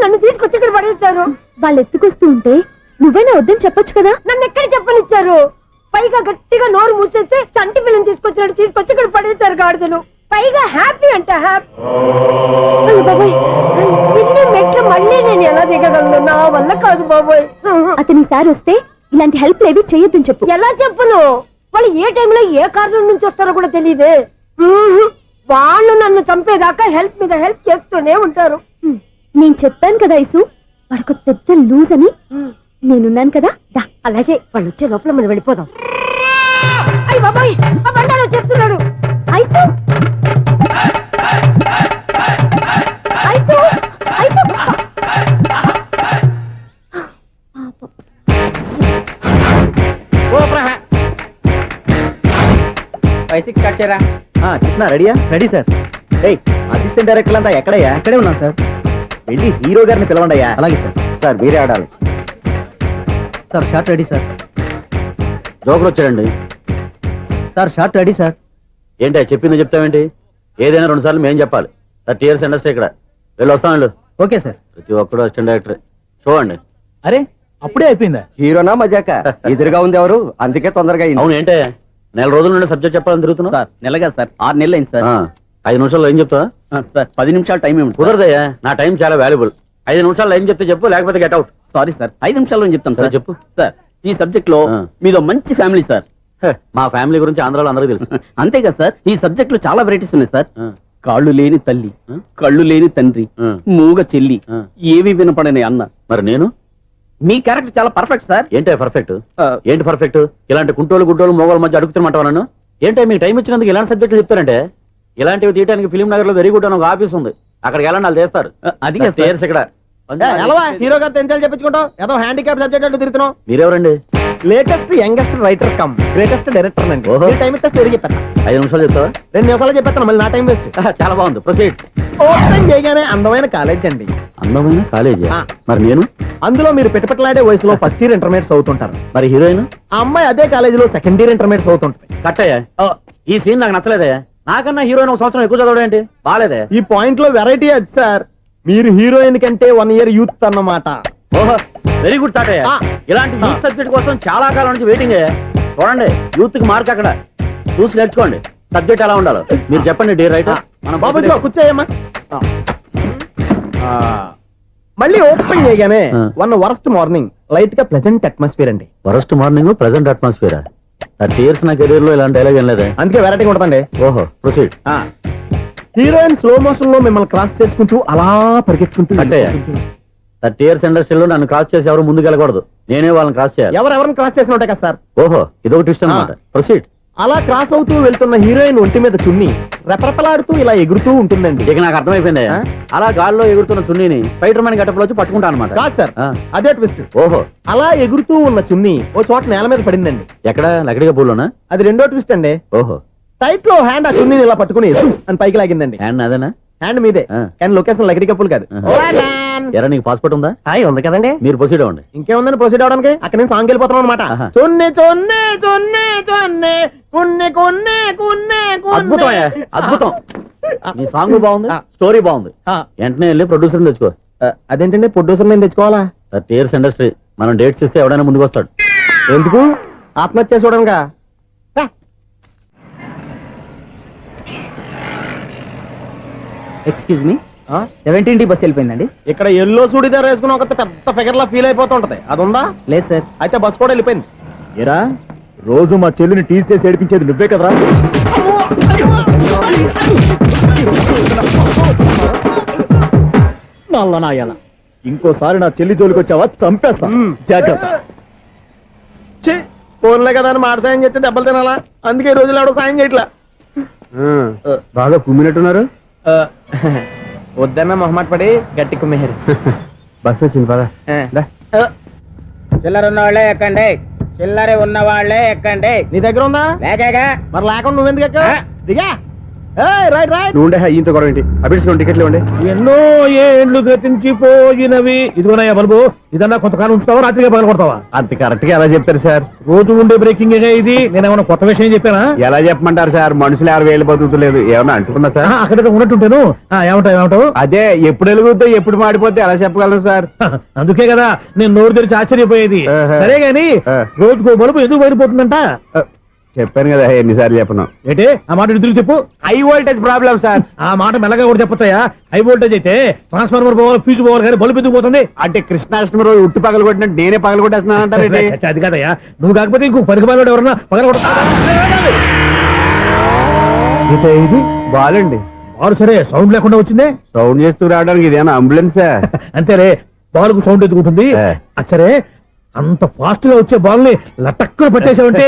నన్ను తీసుకొచ్చి ఇక్కడ పడేశారు. వాళ్ళు ఎత్తుకొస్తూ ఉంటే నువ్వైనా వద్దని చెప్పొచ్చు కదా. నన్ను ఎక్కడ చెప్పనిచ్చారు? పైగా గట్టిగా నోరు మూసేస్తే చంటి పిల్లని తీసుకొచ్చినట్టు తీసుకొచ్చి ఇక్కడ పడేశారు గాడిదలు. పైగా హ్యాపీ అంట హ్యాపీ. బాబాయ్, ఇన్ని మెట్లు మళ్ళీ నేను ఎలా దిగగలను? నా వల్ల కాదు బాబోయ్. అతని సార్ వస్తే ఇలాంటి హెల్ప్ ఏవి చెయ్యొద్దని చెప్పు. ఎలా చెప్పును? వాళ్ళు ఏ టైంలో ఏ కారణం నుంచి వస్తారో కూడా తెలియదే. వాళ్ళు నన్ను చంపేదాకా హెల్ప్ మీద హెల్ప్ చేస్తూనే ఉంటారు. నేను చెప్పాను కదా ఐసు, వాడికి పెద్ద లూజ్ అని. నేనున్నాను కదా. అలాగే వాళ్ళు వచ్చే లోపల మనం వెళ్ళిపోదాం. అయ్య బాబాయ్, ఆ బండారు వచ్చేస్తున్నాడు. ఐసు ఐసు ఐసు 5-6 కట్ చేయరా. కృష్ణ రెడీయా? Ready sir. ఏయ్, అసిస్టెంట్ డైరెక్టర్ అంతా ఎక్కడయ్యా? ఇక్కడే ఉన్నా సార్. వెళ్ళి హీరో గారిని పిలవండి అయ్యా. అలాగే సార్. సార్ మీరే ఆడాలి సార్. Short ready sir. జోకులు వచ్చాడండి సార్. Short ready sir. ఏంటి చెప్పింది చెప్తావేంటి? ఏదైనా 2 సార్లు మేం చెప్పాలి. 30 years ఇండస్ట్రీ ఇక్కడ. వెళ్ళి వస్తాను. Okay sir. ప్రతి ఒక్కడు అసిస్టెంట్ డైరెక్టర్. చూడండి. అరే అప్పుడే అయిపోయిందా? హీరోనా మజాక? ఎదురుగా ఉంది ఎవరు, అందుకే తొందరగా అయింది. అవును ఏంటే నెల రోజుల నుండి సబ్జెక్ట్ చెప్పాలని తిరుగుతున్నా సార్. నెలగా సార్ 6 నెలలు అయింది సార్. 5 నిమిషాల్లో ఏం చెప్తా సార్? 10 నిమిషాలు టైం ఏమి కుదరదయ్యా, నా టైం చాలా వాల్యుబుల్. 5 నిమిషాల్లో ఏం చెప్తే చెప్పు, లేకపోతే గెట్ అవుట్. సారీ సార్, 5 నిమిషాల్లో చెప్తాను సార్. చెప్పు సార్. ఈ సబ్జెక్ట్ లో మీదో మంచి ఫ్యామిలీ సార్. మా ఫ్యామిలీ గురించి ఆంధ్రాలో అందరికీ తెలుసు. అంతేగా సార్, ఈ సబ్జెక్ట్ లో చాలా వెరైటీస్ ఉన్నాయి సార్. కాళ్ళు లేని తల్లి, కళ్ళు లేని తండ్రి, మూగ చెల్లి, ఏవి వినపడని అన్న. మరి నేను మీ క్యారెక్టర్ చాలా పర్ఫెక్ట్ సార్. ఏంటి పర్ఫెక్ట్? ఏంటి పర్ఫెక్ట్? ఇలాంటి కుంటోళ్ళు గుడ్డోళ్ళు మోగోళ్ళ మధ్య అడుగుతున్నమాట నన్ను. ఏంటంటే మీకు టైం ఇచ్చినందుకు ఇలాంటి సబ్జెక్టులు చెప్తారంటే, ఇలాంటివి తీయడానికి ఫిలిం నగర్ లో వెరీ గుడ్ అని ఒక ఆఫీస్ ఉంది, అక్కడికి వెళ్ళండి, వాళ్ళు చేస్తారు. అది ఇక్కడ హీరో గారితో ఎంత చెప్పించుకుంటావు? ఏదో హ్యాండిక్యాప్ సబ్జెక్ట్ అంటూ తిరుగుతున్నావు. మీరెవరండి? Latest youngest writer cum greatest director అండి. టైం ఇస్తే స్టోరీ చెప్పాను. 5 నిమిషాలు చెప్తావా? 2 నిమిషాలు చెప్పేస్తాను, మళ్ళీ నా టైం వేస్ట్. చాలా బాగుంది, ప్రొసీడ్. ఓపెన్ చేయగానే అందమైన కాలేజ్ అండి. అందమైన కాలేజీ? మరి నేను అందులో మీరు పెట్టుపట్లాడే వయసులో ఫస్ట్ ఇయర్ ఇంటర్మీడియట్స్ అవుతుంటారు. మరి హీరోయిన్? ఆ అమ్మాయి అదే కాలేజీలో సెకండ్ ఇయర్ ఇంటర్మీడియట్స్ అవుతుంటారు. కట్టయ్యా, ఈ సీన్ నాకు నచ్చలేదే. నాకన్నా హీరోయిన్ ఒక సంవత్సరం ఎక్కువ చదవడం ఏంటి? బాలేదే. ఈ పాయింట్ లో వెరైటీ అది సార్. మీరు హీరోయిన్ కంటే 1 ఇయర్ యూత్ అన్నమాట. ఓహో, వెరీ గుడ్ థాట్. ఇలాంటి యూత్ సబ్జెక్ట్ కోసం చాలా కాలం నుంచి వెయిటింగ్. చూడండి, యూత్ కి మార్క్ అక్కడ చూసి నేర్చుకోండి. సబ్జెక్ట్ ఎలా ఉండాలో మీరు చెప్పండి. డే రైటర్ మనం బాబు ఇదిగో కూర్చోయమ్మా. మళ్ళీ ఓపెన్ చేయగానే వరస్ట్ మార్నింగ్ లైట్ గా ప్లెజెంట్ అట్మాస్ఫియర్ అండి. Worst morning present atmosphere. 30 years నా కెరీర్ లో ఇలాంటి డైలాగ్ ఏం లేదే. అందుకే వెరైటీ ఉంటుందండి. ఓహో, ప్రొసీడ్. హీరోయిన్ స్లో మోషన్ లో మిమ్మల్ని క్రాస్ చేసుకుంటూ అలా పరిగెట్టుకుంటూ 30 years ఇండస్ట్రీలో నన్ను క్రాస్ చేసి ఎవరు ముందుకు వెళ్ళకూడదు, నేనే వాళ్ళని క్రాస్ చేయాలి. ఎవరెవరిని క్రాస్ చేసిన ఉంటాయి కదా సార్. ఓహో, ఇదొక ట్విస్ట్ అన్నమాట. ప్రొసీడ్. అలా క్రాస్ అవుతూ వెళ్తున్న హీరోయిన్ ఒంటి మీద చున్ని రెపరెపలాడుతూ ఇలా ఎగురుతూ ఉంటుందండి. ఇక నాకు అర్థమైపోయింది. అలా గాల్లో ఎగురుతున్న చున్నీని స్పైడర్ మ్యాన్ గట్టపులో వచ్చి పట్టుకుంటా అనమాట. కాదు సార్, అదే ట్విస్ట్. ఓహో, అలా ఎగురుతూ ఉన్న చున్ని ఓ చోట నేల మీద పడిందండి. ఎక్కడ? లకడిగా పూలోనా? అది రెండో ట్విస్ట్ అండి. ఓహో, టైట్ లో హ్యాండ్ ఆ చున్నీని ఇలా పట్టుకుని అని పైకి లాగిందండి. హ్యాండ్ అదేనా? హ్యాండ్ మీదే, కానీ లొకేషన్ లకడి కప్పులు కాదు. ఎరా, నీకు పాస్పోర్ట్ ఉందా? ఉంది కదండి. మీరు ప్రొసీడ్ అవ్వండి. ఇంకేముందని ప్రొసీడ్ అవడానికి? అక్కడ నేను సాంగ్ వెళ్ళిపోతాను అనమాట. చున్ని చున్ని చున్ని చున్ని కున్ని కున్ని కున్ని. అద్భుతం, అద్భుతం. నీ సాంగ్ బాగుంది, స్టోరీ బాగుంది. వెంటనే వెళ్ళి ప్రొడ్యూసర్ తెచ్చుకో. అదేంటండి ప్రొడ్యూసర్ నేను తెచ్చుకోవాలా? 30 years ఇండస్ట్రీ, మనం డేట్స్ ఇస్తే ఎవడైనా ముందుకు వస్తాడు. ఎందుకు? ఆత్మహత్య చూడనుగా. Excuse me, 17D bus వెళ్ళిపోయిందండి. ఇక్కడ ఎల్లో చూడిదార్ వేసుకుని ఒక పెద్ద ఫిగర్ లా ఫీల్ అయిపోతూ ఉంటది, అది ఉందా? లేదు సార్. అయితే బస్ కూడా వెళ్ళిపోయింది. ఏరా, రోజు మా చెల్లిని టీస్ చేసి ఏడిపించేది నువ్వే కదరా? నల్ల నాయాల, ఇంకోసారి నా చెల్లి జోలికి వచ్చావా చంపేస్తా, జాగ్రత్త. ఫోన్లే కదా అని మాట సాయం చేస్తే దెబ్బలు తినాలా? అందుకే ఈ రోజులు ఎవడో సాయం చేయట్లా. బాగా కుమ్మినట్టున్నారు. వద్దన్న మొహమాట పడి గట్టి కుమ్మేరు. బస్సు వచ్చింది పద. చిల్లర ఉన్న వాళ్ళే ఎక్కండి, చిల్లర ఉన్న వాళ్ళే ఎక్కండి. నీ దగ్గర ఉందా? లేకగా మరి లేకుండా నువ్వెందుకు ఎక్క? దిగా. Right right. నువ్వు ఉండే ఈయంతో గొడవ ఏంటి? అభిడ్స్ టికెట్లు ఇవ్వండి. ఎన్నో ఏండ్లు గతించిపోయినవి. ఇదిగోనయ్యా బల్బు, ఇదన్నా కొంతకాలం ఉంచుతావా, రాత్రిగా పగల కొడతావా? అంత కరెక్ట్ గా ఎలా చెప్తారు సార్? రోజు ఉండే బ్రేకింగ్ ఇది. నేనేమన్నా కొత్త విషయం చెప్పానా? ఎలా చెప్పమంటారు సార్? మనుషులు 60 వేలు బతుకుతలేదు, ఏమన్నా అంటున్నా సార్? అక్కడ ఉన్నట్టుంటాను. ఏమంటావు? అదే ఎప్పుడు వెలుగుతో ఎప్పుడు మాడిపోతే ఎలా చెప్పగలను సార్? అందుకే కదా నేను నోరు తెరిచి ఆశ్చర్యపోయేది. సరే గాని రోజుకో బలుపు ఎందుకు బయటపోతుందంట? చెప్పాను కదా ఎన్నిసార్లు చెప్పను. ఏంటే ఆ మాట ఎదురు చెప్పు. High voltage problem sir. ఆ మాట మెల్లగా కూడా చెప్పొచ్చాయా? హై వోల్టేజ్ అయితే ట్రాన్స్ఫార్మర్ పోవాలి, ఫ్యూజ్ పోవాలి, కానీ బల్బు ఎందుకు పోతుంది? అంటే కృష్ణాష్టమి రోజు ఉట్టి పగలు కొట్టినట్టు నేనే పగలు కొట్టేస్తున్నానంటారు. అది కాదయ్యా, నువ్వు కాకపోతే ఇంకో పనికి బాలు ఎవరన్నా పగల కొడతా. ఇది బాలండి. బాలు సరే, సౌండ్ లేకుండా వచ్చిందే. సౌండ్ చేస్తూ రావడానికి ఇదేనా అంబులెన్సా? అంతేలే, బాలుకు సౌండ్ ఎందుకుంటుంది. సరే, అంత ఫాస్ట్ గా వచ్చే బాల్ ని లటక్కున పట్టేసావంటే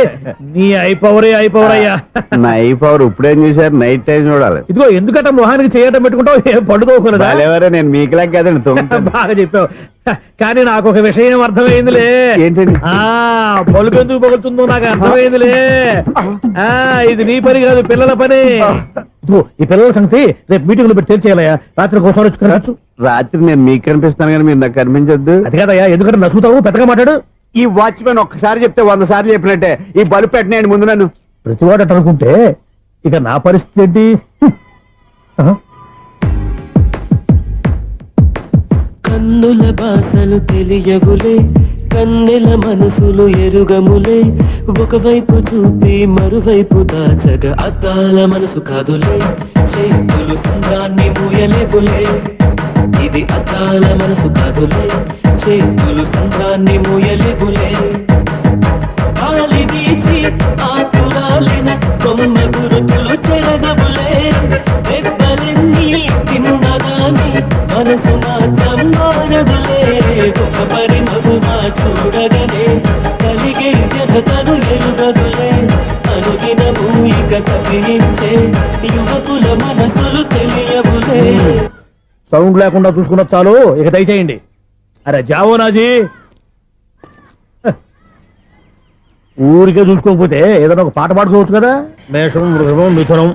నీ ఐపవర్ అయ్యా. నా ఐపవర్ ఇప్పుడేం చూసారు? నైట్ టైం చూడాలి. ఇదిగో ఎందుకంటే మొహానికి చేయటం పెట్టుకుంటావు, ఏం పడుకోకూడదా? నేను మీకులా కదండి. బాగా చెప్పావు. కానీ నాకు ఒక విషయం అర్థమైందిలే. ఏంటండి? బలుపు ఎందుకు పగులుతుందో నాకు అర్థమైందిలే. ఇది నీ పని కాదు, పిల్లల పని. ఈ పిల్లల సంగతి రేపు మీటింగ్ లో పెట్టి తెలిసేయాలయ్యా. రాత్రి కోసం వచ్చుకోవచ్చు. రాత్రి నేను మీకు కనిపిస్తాను కానీ మీరు నాకు కనిపించొద్దు. అది కాదయ్యా, ఎందుకంటే నసుగుతావు, పెద్దగా మాట్లాడు. ఈ వాచ్మెన్ ఒక్కసారి చెప్తే 100 సార్లు చెప్పినట్టే. ఈ బల్బు పెట్టినాయండి ముందు నన్ను. ప్రతివాడు అనుకుంటే ఇక నా పరిస్థితి ఏంటి? కన్నుల బాసలు తెలియవులే, కన్నెల మనసులు ఎరుగములే ఒకవైపు చూపి మరువైపు దాచగా అద్దాల మనసు కాదులే చేతులు సంద్రాన్ని మూయలేవులే ఇది అద్దాల మనసు కాదులే చేతులు సంద్రాన్ని మూయలేవులే గాలి వీచి ఆకురాలిన కొమ్మ గురుతులు చెరగవులే దెబ్బలెన్ని తిన్నగాని మనసు మాత్రం మారదులే ఒక పరిమగుమా చూడగనే కలిగే జగతను ఎరుగదులే అనుదినము ఇక కవించే యువకుల మనసులు తెలియవులే. సౌండ్ లేకుండా చూసుకున్న చాలు, ఇక దయచేయండి. అరే జావో నాజీ, ఊరికే చూసుకోకపోతే ఏదైనా ఒక పాట పాడుకోవచ్చు కదా. మేషం, వృషభం, మిథునం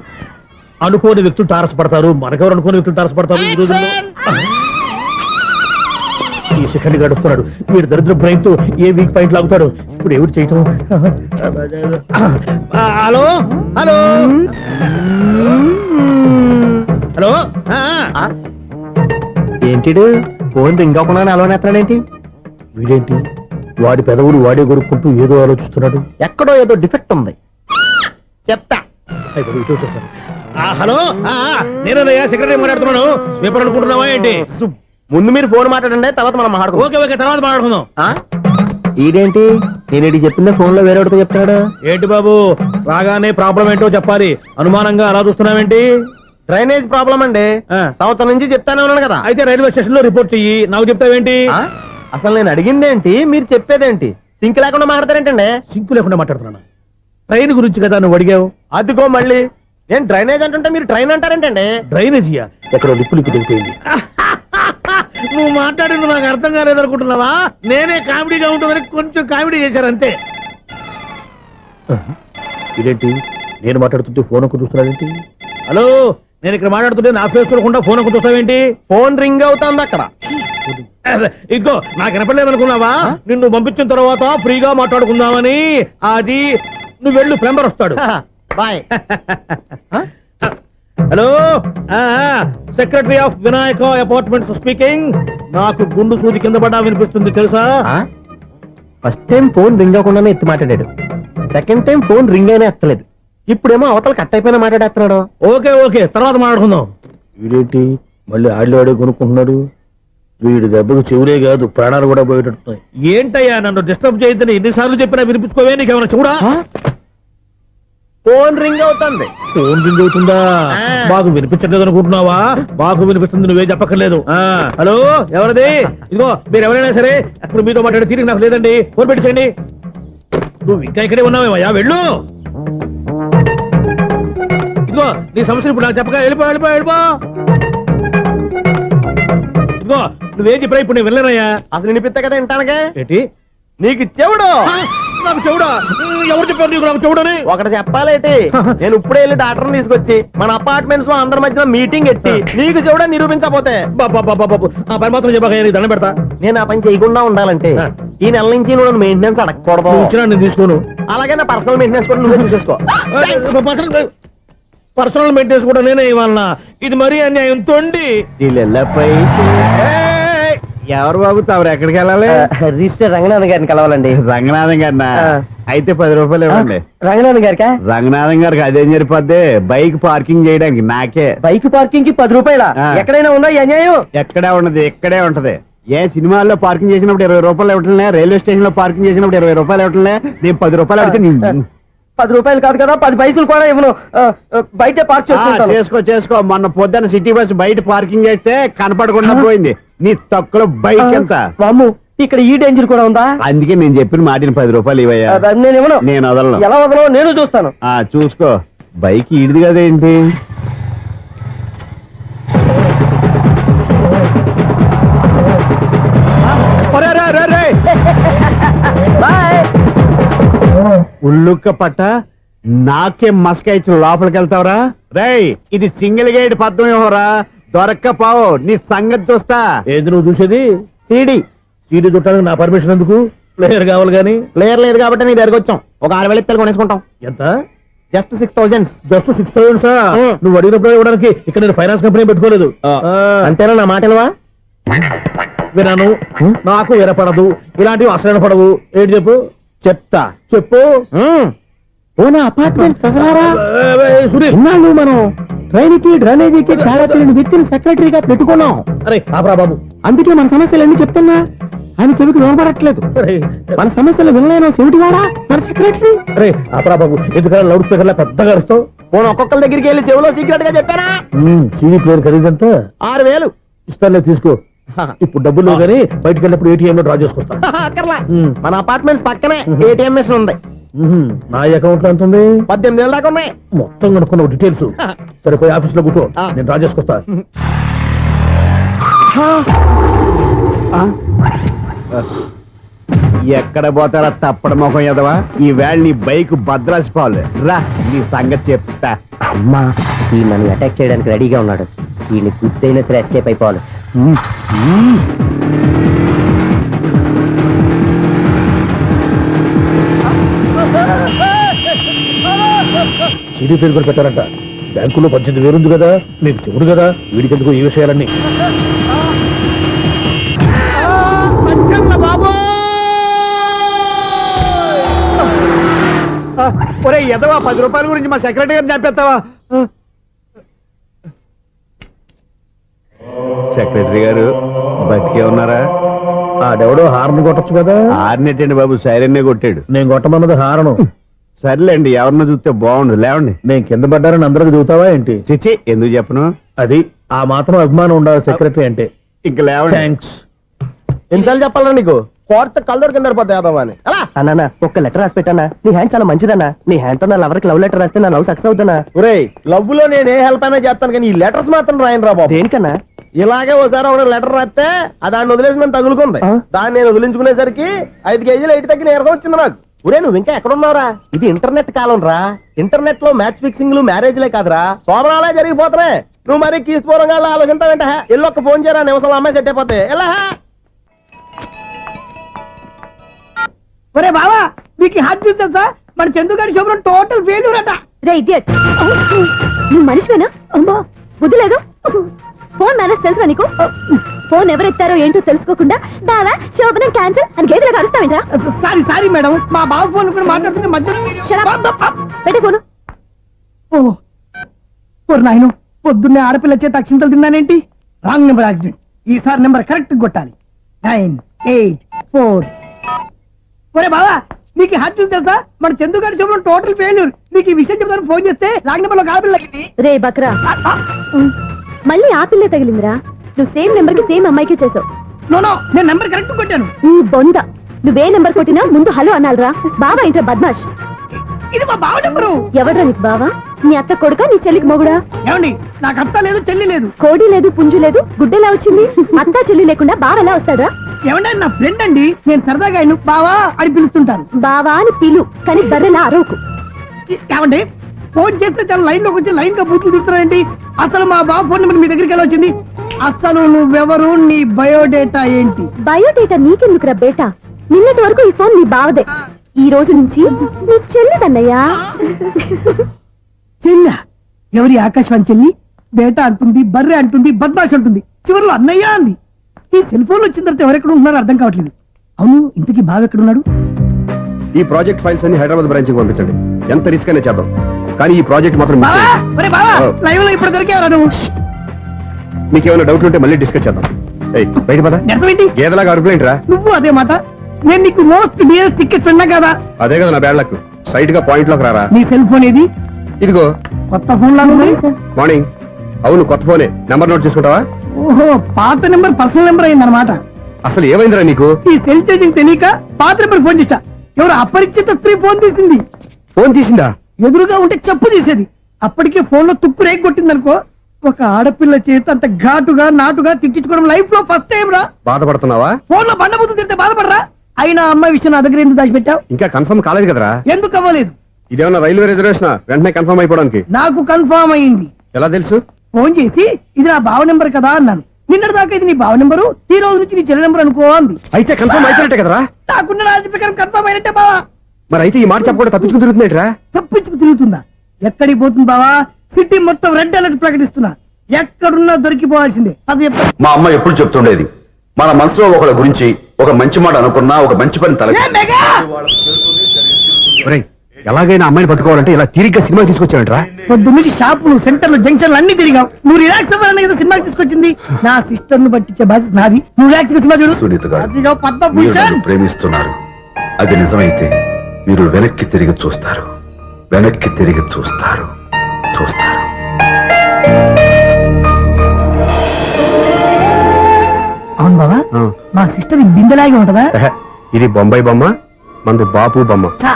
అనుకోని వ్యక్తులు తారసపడతారు. మనకెవరు అనుకోని వ్యక్తులు తారసపడతారు ఈ రోజుల్లో? ఈ సెకండ్ గడుస్తున్నాడు వీడు దరిద్ర బ్రెయిన్ తో ఏ వీక్ పాయింట్ లాగుతాడు. ఇప్పుడు ఎవరు చేయటం? Hello hello hello. ఏంటిడు ఫోన్ రింగ్ అవ్వకుండా అలవనేస్తాడేంటి? వీడేంటి వాడి పెదవులు వాడే కొరుక్కుంటూ ఏదో ఆలోచిస్తున్నాడు. ఎక్కడో ఏదో డిఫెక్ట్ ఉంది, చెప్తా. హలో, నేనయ్యా సెక్రటరీ మాట్లాడుతున్నాను. స్వీపర్ అనుకుంటున్నావా ఏంటి? ముందు మీరు ఫోన్ మాట్లాడండి, తర్వాత మనం మాట్లాడుకో. ఓకే ఓకే, తర్వాత మాట్లాడుకుందాం. ఇదేంటి నేను ఇది చెప్పిందే ఫోన్ లో వేరేవాడితో చెప్తాడు ఏంటి బాబు, రాగానే ప్రాబ్లం ఏంటో చెప్పాలి. అనుమానంగా అలా చూస్తున్నావేంటి? డ్రైనేజ్ ప్రాబ్లం అండి. సంవత్సరం నుంచి చెప్తానే ఉన్నాను కదా. అయితే రైల్వే స్టేషన్ లో రిపోర్ట్ చెయ్యి, నాకు చెప్తావేంటి? అసలు నేను అడిగిందేంటి, మీరు చెప్పేదేంటి? సింక్ లేకుండా మాట్లాడతారేంటండి? సింకు లేకుండా మాట్లాడుతున్నాను. ట్రైన్ గురించి కదా నువ్వు అడిగావు. అదిగో మళ్ళీ నేను డ్రైనేజ్ అంటుంటే మీరు ట్రైన్ అంటారేంటండి? డ్రైనేజీయా? ఎక్కడో లిప్పు లిప్పు తెలిపోయింది. నువ్వు మాట్లాడింది నాకు అర్థం కాలేదనుకుంటున్నావా? నేనే కామెడీగా ఉంటుందని కొంచెం కామెడీ చేశారంతే. ఇదేంటి నేను మాట్లాడుతుంటే ఫోన్ ఒక్క చూస్తున్నావేంటి? హలో, నేను ఇక్కడ మాట్లాడుతుంటే నా ఫేస్ చూడకుండా ఫోన్ ఒక్క చూస్తావేంటి? ఫోన్ రింగ్ అవుతుంది అక్కడ. ఇంకో నాకు వినపడలేదు అనుకున్నావా? నిన్ను పంపించిన తర్వాత ఫ్రీగా మాట్లాడుకుందామని. అది నువ్వు వెళ్ళు, ప్లంబర్ వస్తాడు. Bye. Hello, secretary of Vinayaka apartments speaking. నాకు గుండు సూది కింద పడ్డా వినిపిస్తుంది తెలుసా? ఫస్ట్ టైం ఫోన్ రింగ్ అవ్వకుండానే ఎత్తి మాట్లాడాడు. సెకండ్ టైం ఫోన్ రింగ్ అయినా ఎత్తలేదు. ఇప్పుడేమో అవతల కట్ అయిపోయినా మాట్లాడేస్తున్నాడు. ఓకే ఓకే, తర్వాత మాట్లాడుకుందాం. వీడేంటి మళ్ళీ ఆడిలో కొనుక్కుంటున్నాడు? వీడి దెబ్బకు చెవులే కాదు ప్రాణాలు కూడా పోయేటట్టున్నాయి. ఏంటయ్యా నన్ను డిస్టర్బ్ చేయొద్దని ఎన్నిసార్లు చెప్పినా వినిపించుకోవే? నీకేమైనా చూడా? ఫోన్ రింగ్ అవుతుంది. ఫోన్ రింగ్ అవుతుందా? మాకు వినిపించట్లేదు అనుకుంటున్నావా? మాకు వినిపిస్తుంది, నువ్వే చెప్పక్కర్లేదు. హలో, ఎవరిది? ఇదిగో మీరు ఎవరైనా సరే ఇప్పుడు మీతో మాట్లాడే తీరిక నాకు లేదండి. ఫోన్ పెట్టేసేయండి. నువ్వు ఇంకా ఇక్కడే ఉన్నావేమయ్యా, వెళ్ళు. ఇదిగో నీ సమస్య ఇప్పుడు నాకు చెప్పగా వెళ్ళిపో వెళ్ళిపో వెళ్ళిపో. ఇదిగో నువ్వేం చెప్పరా ఇప్పుడు నేను వెళ్ళానయ్యా. అసలు వినిపిస్తా కదా వింటానగా. ఏంటి నీకు చెవుడు? నాకు చెవుడా? ఎవరు చెప్పారు నీకు నాకు చెవుడని? ఒకటి చెప్పాలేటి, నేను ఇప్పుడే వెళ్ళి డాక్టర్ని తీసుకొచ్చి మన అపార్ట్మెంట్స్ లో అందరి మధ్యన మీటింగ్ ఎట్టి నీకు చెవుడని నిరూపించకపోతే ఆ పని మాత్రం చెప్పక నీకు దండం పెడతా. నేను ఆ పని చేయకుండా ఉండాలంటే ఈ నెల నుంచి నువ్వు మెయింటెనెన్స్ అడగకూడదు. ఇచ్చినా నేను తీసుకోను. అలాగే నా పర్సనల్ మెయింటెనెన్స్ కూడా నువ్వే చూసేసుకో. పర్సనల్ మెయింటెనెన్స్ కూడా నేనే ఇవ్వాలన్నా? ఇది మరీ అన్యాయం తొండి. ఎవరు బాబు తమరు ఎక్కడికి వెళ్ళాలి? రిజిస్టర్ రంగనాథ్ గారిని కలవాలండి. రంగనాథం గారినా? అయితే 10 రూపాయలు ఇవ్వండి. రంగనాథ్ గారికా? రంగనాథం గారికి అదేం సరిపోద్ది, బైక్ పార్కింగ్ చేయడానికి నాకే. బైక్ పార్కింగ్ కి 10 రూపాయల? ఎక్కడైనా ఉందా ఈ అన్యాయం? ఎక్కడే ఉండదు, ఇక్కడే ఉంటది. ఏ సినిమాల్లో పార్కింగ్ చేసినప్పుడు 20 రూపాయలు ఇవ్వట్లే, రైల్వే స్టేషన్ లో పార్కింగ్ చేసినప్పుడు 20 రూపాయలు ఇవ్వట్లే, నేను 10 రూపాయలు అడిగితే 10 రూపాయలు కాదు కదా, 10 పైసలు కూడా ఇవ్వను. బయట పార్క్ చేసుకో. మొన్న పొద్దున్న సిటీ బస్ బయట పార్కింగ్ చేస్తే కనపడకుండా పోయింది. నీ తక్కువ బైక్ ఎంత? వామ్ము, ఇక్కడ ఈ డేంజర్ కూడా ఉందా? అందుకే నేను చెప్పిన మాటిని 10 రూపాయలు ఇవ్వయ్యా. నేను ఇవ్వను. నేను వదలను. ఎలా వదలవు నేను చూస్తాను. చూసుకో. బైక్ ఈడిది కదేంటి? ఉల్లుక్క పట్ట నాకే మస్క ఇచ్చి లోపలికి వెళ్తావరా? రేయ్, ఇది సింగిల్ గేట్ పద్మం ఇవ్వరా, దొరక్కపోవు నీ సంగతి చూస్తా. ఏది నువ్వు చూసేది? సీడీ చుట్టానికి నా పర్మిషన్ ఎందుకు? ప్లేయర్ కావాలి గానీ. ప్లేయర్ లేదు కాబట్టి నీ దగ్గరకు వచ్చాం. ఒక 6,000 ఇత్తలు కొనేసుకుంటాం. ఎంత? జస్ట్ 6,000. జస్ట్ 6,000? నువ్వు అడిగినప్పుడు ఇవ్వడానికి ఇక్కడ నేను ఫైనాన్స్ కంపెనీ పెట్టుకోలేదు. అంతేనా? నా మాట వినను, నాకు వినపడదు, ఇలాంటివి అసలు వినపడవు. ఏంటి చెప్పు? చెప్తా. చెప్పు. ఓనా అపార్ట్మెంట్స్ ప్రజలారా, సునీల్, ఇన్నాళ్ళు మనం ట్రైన్ కి డ్రైనేజీకి తేడా తెలియని వ్యక్తిని సెక్రటరీగా పెట్టుకున్నాం. అరే ఆపరా బాబు. అందుకే మన సమస్యలన్నీ చెప్తున్నా ఆయన చెవికి వినపడట్లేదు. అరే మన సమస్యలు వినలేను చెవిటివాడా మన సెక్రటరీ. అరే ఆపరా బాబు, ఎందుకన్నా లౌడ్ స్పీకర్ లా పెద్దగా అరుస్తావు? పోను ఒక్కొక్కరి దగ్గరికి వెళ్ళి చెవిలో సీక్రెట్ గా చెప్పానా? CD player ఖరీదంతా 6,000. ఇస్తానులే, తీసుకో. ఇప్పుడు డబ్బులు లేవు కానీ బయటకు వెళ్ళినప్పుడు ఏటీఎం లో డ్రా చేసుకొస్తా. అక్కర్లా, మన అపార్ట్మెంట్స్ పక్కనే ఏటీఎం మిషన్ ఉంది. నా అకౌంట్ లో ఎంత ఉంది? 18,000 దాకా ఉన్నాయి. మొత్తం కనుక్కున్న డీటెయిల్స్. సరిపోయి ఆఫీస్ లో కూర్చో, నేను డ్రా చేసుకొస్తా. ఎక్కడ పోతారా తప్పడ మొఖం ఎదవా? ఈ వేళ నీ బైక్ భద్రాసిపోవాలి. రా నీ సంగతి చెప్తా. అమ్మా ఈ నన్ను అటాక్ చేయడానికి రెడీగా ఉన్నాడు. వీడిని గుర్తైనా సరే ఎస్కేప్ అయిపోవాలి. సీడీ ప్లేయర్ కూడా పెట్టారంట. బ్యాంకులో 18,000 ఉంది కదా, నీకు చెవుడు కదా, వీడికి ఎందుకు ఈ విషయాలన్నీ? ఒరే ఎదవా, 10 రూపాయల గురించి మా సెక్రటరీ గారిని చంపేస్తావా? సెక్రటరీ గారు బతికే ఉన్నారా? ఆడెవడో హార్న్ కొట్టచ్చు కదా. ఆరినట్టండి బాబు, సైరన్నే కొట్టాడు. నేను కొట్టమన్నది హారను. సర్లేండి, ఎవరన్నా చూస్తే బాగుండు. లేవండి. నేను కింద పడ్డారని అందరికి దిగుతావా ఏంటి? చిచ్చి, ఎందుకు చెప్పను? అది ఆ మాత్రం అభిమానం ఉండాలి సెక్రటరీ అంటే. ఇంక లేవండి. థ్యాంక్స్. ఎన్నిసార్లు చెప్పాలరా నీకు? కోర్త కల్దోడు కింద పడతాయి యాదవ్ అని. అన్నా ఒక్క లెటర్ రాసి పెట్టానా? నీ హ్యాండ్ చాలా మంచిదన్నా. నీ హ్యాండ్ తో నా లవర్కి లవ్ లెటర్ రాస్తే నా లవ్ సక్సెస్ అవుతానా? ఒరే లవ్ లో నేను ఏ హెల్ప్ అయినా చేస్తాను, కానీ ఈ లెటర్స్ మాత్రం రాయను రా బాబు. దేనికన్నా? ఇలాగే ఓసారి ఒక లెటర్ రాస్తే దాన్ని వదిలేసి నన్ను తగులుకుంది. దాన్ని నేను వదిలించుకునేసరికి 5 కేజీలు 8 తగ్గి నీరసం వచ్చింది నాకు. ఒరే నువ్వు ఇంకా ఎక్కడున్నావురా? ఇది ఇంటర్నెట్ కాలం రా. ఇంటర్నెట్ లో మ్యాచ్ ఫిక్సింగ్లు మ్యారేజ్లే కాదురా, శోభనాలే జరిగిపోతున్నాయి. నువ్వు మరి కీస్పూరంగా ఆలోచించావంటే ఎల్లొక్క ఫోన్ చేయరా, నిమిషంలో అమ్మాయి సెట్ అయిపోతే ఎలా? ఒరే బావా, మీకు హార్ట్ న్యూస్ తెలుసా? మన చందుగారి శోభనం టోటల్ ఫెయిల్యూర్ అట. రే ఇడియట్, నువ్వు మనిషివేనా? అమ్మా బుద్ధి లేదు. ఫోన్ మేనేజ్ తెలుసా నీకు? ఫోన్ ఎవరెత్తారో ఏంటో తెలుసుకోకుండా బావా శోభనం క్యాన్సిల్ అని గేదెలకు అరుస్తావేంట్రా? సారీ సారీ మేడం, మా బావ ఫోన్ కూడా మాట్లాడుతుంటే మధ్యలో మీరు- పెట్టే ఫోను. ఓ నాయను, పొద్దున్నే ఆడపిల్ల చేత అక్షింతలు తిన్నానేంటి? Wrong number accident. ఈసారి నెంబర్ కరెక్ట్ కొట్టాలి. 9, 8, 4. ఒరే బావా, నీకు హార్ట్ న్యూస్ తెలుసా? మన చందుగారి శోభనం టోటల్ ఫెయిల్యూర్. నీకు ఈ విషయం చెప్తాను ఫోన్ చేస్తే రాంగ్ నెంబర్ లో ఆడపిల్ల తగ్గింది. రే బక్రా, మళ్ళీ ఆ పిల్లే తగిలిందిరా. నువ్వు సేమ్ నెంబర్ కి సేమ్ అమ్మాయికే చేసావు. నో నో, నేను నెంబర్ కరెక్ట్ కొట్టాను. నీ బొంద, నువ్వే నెంబర్ కొట్టినా ముందు హలో అనాలరా. బావా ఏంట్రా బద్మాష్? ఇది మా బావ నెంబరు. ఎవడ్రా నీకు బావా? నీ అత్త కొడుక, నీ చెల్లికి మొగుడా? ఏమండి, నాకు అత్త లేదు చెల్లి లేదు. కోడి లేదు పుంజు లేదు, గుడ్డెలా వచ్చింది? అత్త చెల్లి లేకుండా బావ ఎలా వస్తాడా? ఏమండి, నా ఫ్రెండ్ అండి, నేను సరదాగా ఆయన బావా అని పిలుస్తుంటాను. బావా అని పిలు, కానీ బర్రెలా అరవకు. ఏమండి, ఫోన్ చేస్తే చాలా లైన్ లోకి వచ్చి లైన్ గా బూతులు తిడుతున్నాయండి. అసలు మా బావ ఫోన్ నెంబర్ మీ దగ్గరికి ఎలా వచ్చింది? అసలు నువ్వెవరు, నీ బయోడేటా ఏంటి? బయోడేటా నీకెందుకురా బేటా? నిన్నటి వరకు ఈ ఫోన్ నీ బావదే, ఈ రోజు నుంచి నీ చెల్లిదన్నయ్యా. చెల్ల ఎవరి? ఆకాశవాణి చెల్లి. బేటా అంటుంది, బర్రె అంటుంది, బద్మాష్ అంటుంది, చివరిలో అన్నయ్య అంది. ఈ సెల్ ఫోన్ వచ్చిన తర్వాత ఎవరెక్కడ ఉంటున్నారో అర్థం కావట్లేదు. అవును, ఇంతకీ బావ ఎక్కడున్నాడు? ఈ ప్రాజెక్ట్ ఫైల్స్ అన్ని హైదరాబాద్ బ్రాంచ్ కి పంపించండి. ఎంత రిస్క్ అయినా చేద్దాం, కానీ ఈ ప్రాజెక్ట్ మాత్రం miss బావా, చేయొద్దు. ఒరే బావా, లైవ్ లో ఇప్పుడు దొరికేవరా నువ్వు? మీకు ఏమైనా డౌట్ ఉంటే మళ్ళీ డిస్కస్ చేద్దాం. ఏయ్, బయట పద. నెరవేంటి? గేదలాగా అరుపులేంట్రా? నువ్వు అదే మాట. నేను నీకు మోస్ట్ డియరెస్ట్ టికెట్స్ విన్నా కదా. అదే కదా నా బ్యాడ్ లక్. స్ట్రైట్ గా పాయింట్ లోకి రారా. నీ సెల్ ఫోన్ ఏది? ఇదిగో కొత్త ఫోన్ లాగా ఉంది. మార్నింగ్. అవును, కొత్త ఫోనే. నెంబర్ నోట్ చేసుకుంటావా? ఓహో, పాత నెంబర్ పర్సనల్ నెంబర్ అయిందన్నమాట. అసలు ఏమైందిరా నీకు? ఈ సెల్ చేంజింగ్ తెలియక పాత నెంబర్ ఫోన్ చేశా. ఎవరు అపరిచిత స్త్రీ ఫోన్ తీసింది. ఫోన్ తీసిందా? ఎదురుగా ఉంటే చెప్పు తీసేది. అప్పటికే ఫోన్ లో తుక్కు రేగి కొట్టిందనుకో. ఒక ఆడపిల్ల చేత అంత ఘాటుగా నాటుగా తిట్టించుకోవడం లైఫ్ లో ఫస్ట్ టైం రా. బాధపడుతున్నావా? ఫోన్ లో బండబుద్ధి తింటే బాధపడరా? అయినా అమ్మాయి విషయం నా దగ్గర ఎందుకు దాచిపెట్టావు? ఇంకా కన్ఫర్మ్ కాలేదు కదరా. ఎందుకు అవ్వలేదు? ఇదేమన్నా రైల్వే రిజర్వేషన్? వెంటనే కన్ఫర్మ్ అయిపోవడానికి. నాకు కన్ఫర్మ్ అయింది. ఎలా తెలుసు? ఫోన్ చేసి ఇది నా బావ నెంబర్ కదా అన్నాను. నిన్నటి దాకా ఇది నీ బావ నెంబరు, ఈ రోజు నుంచి నీ చెల్లి నెంబర్ అనుకో అంది. అయితే కన్ఫర్మ్ అయిపోయినట్టే కదరా. నాకున్న రాజు ప్రకారం కన్ఫర్మ్ అయినట్టే బావా. మరి అయితే ఈ మాట చెప్పకుండా తప్పించుకుని తిరుగుతున్నాయిట్రా. తప్పించుకు తిరుగుతుందా? ఎక్కడికి పోతుంది బావా? సిటీ మొత్తం రెడ్ అలర్ట్ ప్రకటిస్తున్నా. ఎక్కడున్నా దొరికిపోవాల్సిందే. అది మా అమ్మ ఎప్పుడు చెప్తుండేది, మన మనసులో ఒకళ్ళ గురించి ఒక మంచి మాట అనుకున్నా, ఒక మంచి పని తల ఎలాగైనా అమ్మాయిని పట్టుకోవాలంటే ఇలా తిరిగ్గా సినిమా తీసుకొచ్చాడంట్రా. పొద్దున్నుంచి షాపులు, సెంటర్లు, జంక్షన్లు అన్ని తిరిగావు. నువ్వు రిలాక్స్ అవ్వాలని కదా సినిమాకి తీసుకొచ్చింది. నా సిస్టర్ ను పట్టించే బాధ్యత నాది. నువ్వు రిలాక్స్ సినిమా చూడు. సునీత గారు, అదిగో మీరు పద్మభూషణ్. నన్ను ప్రేమిస్తున్నారు. అది నిజమైతే మీరు వెనక్కి తిరిగి చూస్తారు, వెనక్కి తిరిగి చూస్తారు, చూస్తారు. అవును బాబా, మా సిస్టర్ బిందెలాగే ఉంటదా? ఇది బొంబాయి బొమ్మ, మంది బాపు బొమ్మ. చా,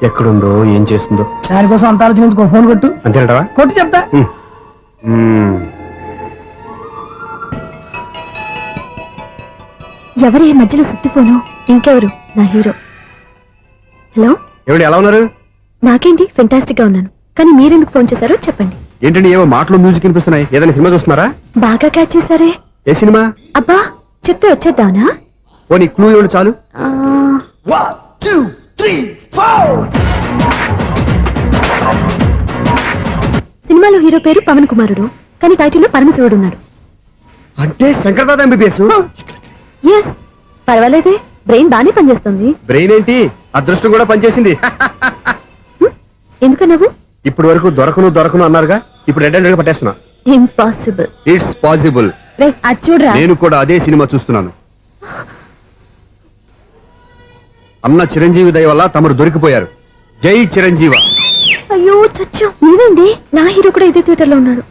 ఎక్కడుందో ఏం చేస్తుందో దానికోసం అంత ఆలోచించుకో. ఫోన్ కొట్టు. అంతేనటవా? కొట్టు చెప్తా. ఎవరి ఈ మధ్యలో సుత్తి ఫోను? ఇంకెవరు? నా హీరో. హలో, ఏమిటి ఎలా ఉన్నారు? నాకేంటి ఫెంటాస్టిక్ గా ఉన్నాను, కానీ మీరెందుకు ఫోన్ చేశారో చెప్పండి. ఏంటండి ఏవో మాటలు మ్యూజిక్ వినిపిస్తున్నాయి? ఏదైనా సినిమా చూస్తున్నారా? బాగా క్యాచ్ చేశారే. ఏ సినిమా? అబ్బా, చెప్తే వచ్చేద్దానా? ఓ నీ క్లూ ఇవ్వండి చాలు. సినిమాలో హీరో పేరు పవన్ కుమారుడు, కానీ టైటిల్లో పరమశివుడు ఉన్నాడు. అంటే శంకర్దాద ఎంబీబీఎస్. ఎస్, పర్వాలేదే, బ్రెయిన్ బానే పనిచేస్తుంది. బ్రెయిన్ ఏంటి, అదృష్టం కూడా పనిచేసింది. ఎందుకన్నావు? ఇప్పటి వరకు దొరకను అన్నారుగా, ఇప్పుడు రెడ్ హ్యాండెడ్ గా పట్టేస్తున్నా. ఇంపాసిబుల్. It's possible. రే, అది చూడరా. నేను కూడా అదే సినిమా చూస్తున్నాను. అన్న చిరంజీవి దయ వల్ల తమరు దొరికిపోయారు. జై చిరంజీవ. అయ్యో చచ్చో, నేనండి, నా హీరో కూడా ఇదే థియేటర్ లో ఉన్నాడు.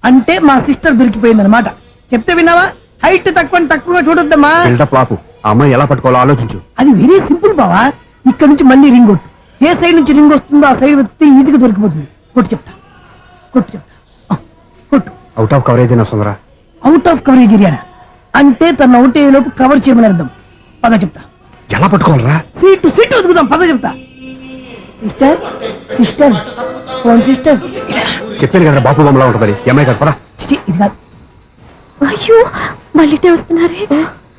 అంటే మా సిస్టర్ దొరికిపోయింది అనమాట. చెప్తే విన్నావా? హైట్ తక్కువగా చూడొద్దమ్మా. బిల్డప్ లాపు. ఆ అమ్మాయి ఎలా పట్టుకోవాలో ఆలోచించు. అది వెరీ సింపుల్ బావా. ఇక్కడ నుంచి మళ్ళీ రింగ్ కొట్టు. ఏ సైడ్ నుంచి రింగ్ వస్తుందో ఆ సైడ్ వెతికితే ఈజీగా దొరికిపోతుంది. కొట్టు చెప్తా. ఆ, కొట్టు. అవుట్ ఆఫ్ కవరేజ్ అయినా వస్తుందిరా. అవుట్ ఆఫ్ కవరేజ్ ఏరియా అంటే తన అవుట్ అయ్యే లోపు కవర్ చేయమని అర్థం. పద చెప్తా. ఎలా పట్టుకోవాలరా? సీటు వెతుకుదాం. పద చెప్తా. Sister phone sister. చెప్పాను కదా బాపు బొమ్మలా ఉంటుందని. అమ్మాయి కదా, పరా. చిచి, ఇది కాదు. అయ్యో, మళ్ళీ వస్తున్నారే.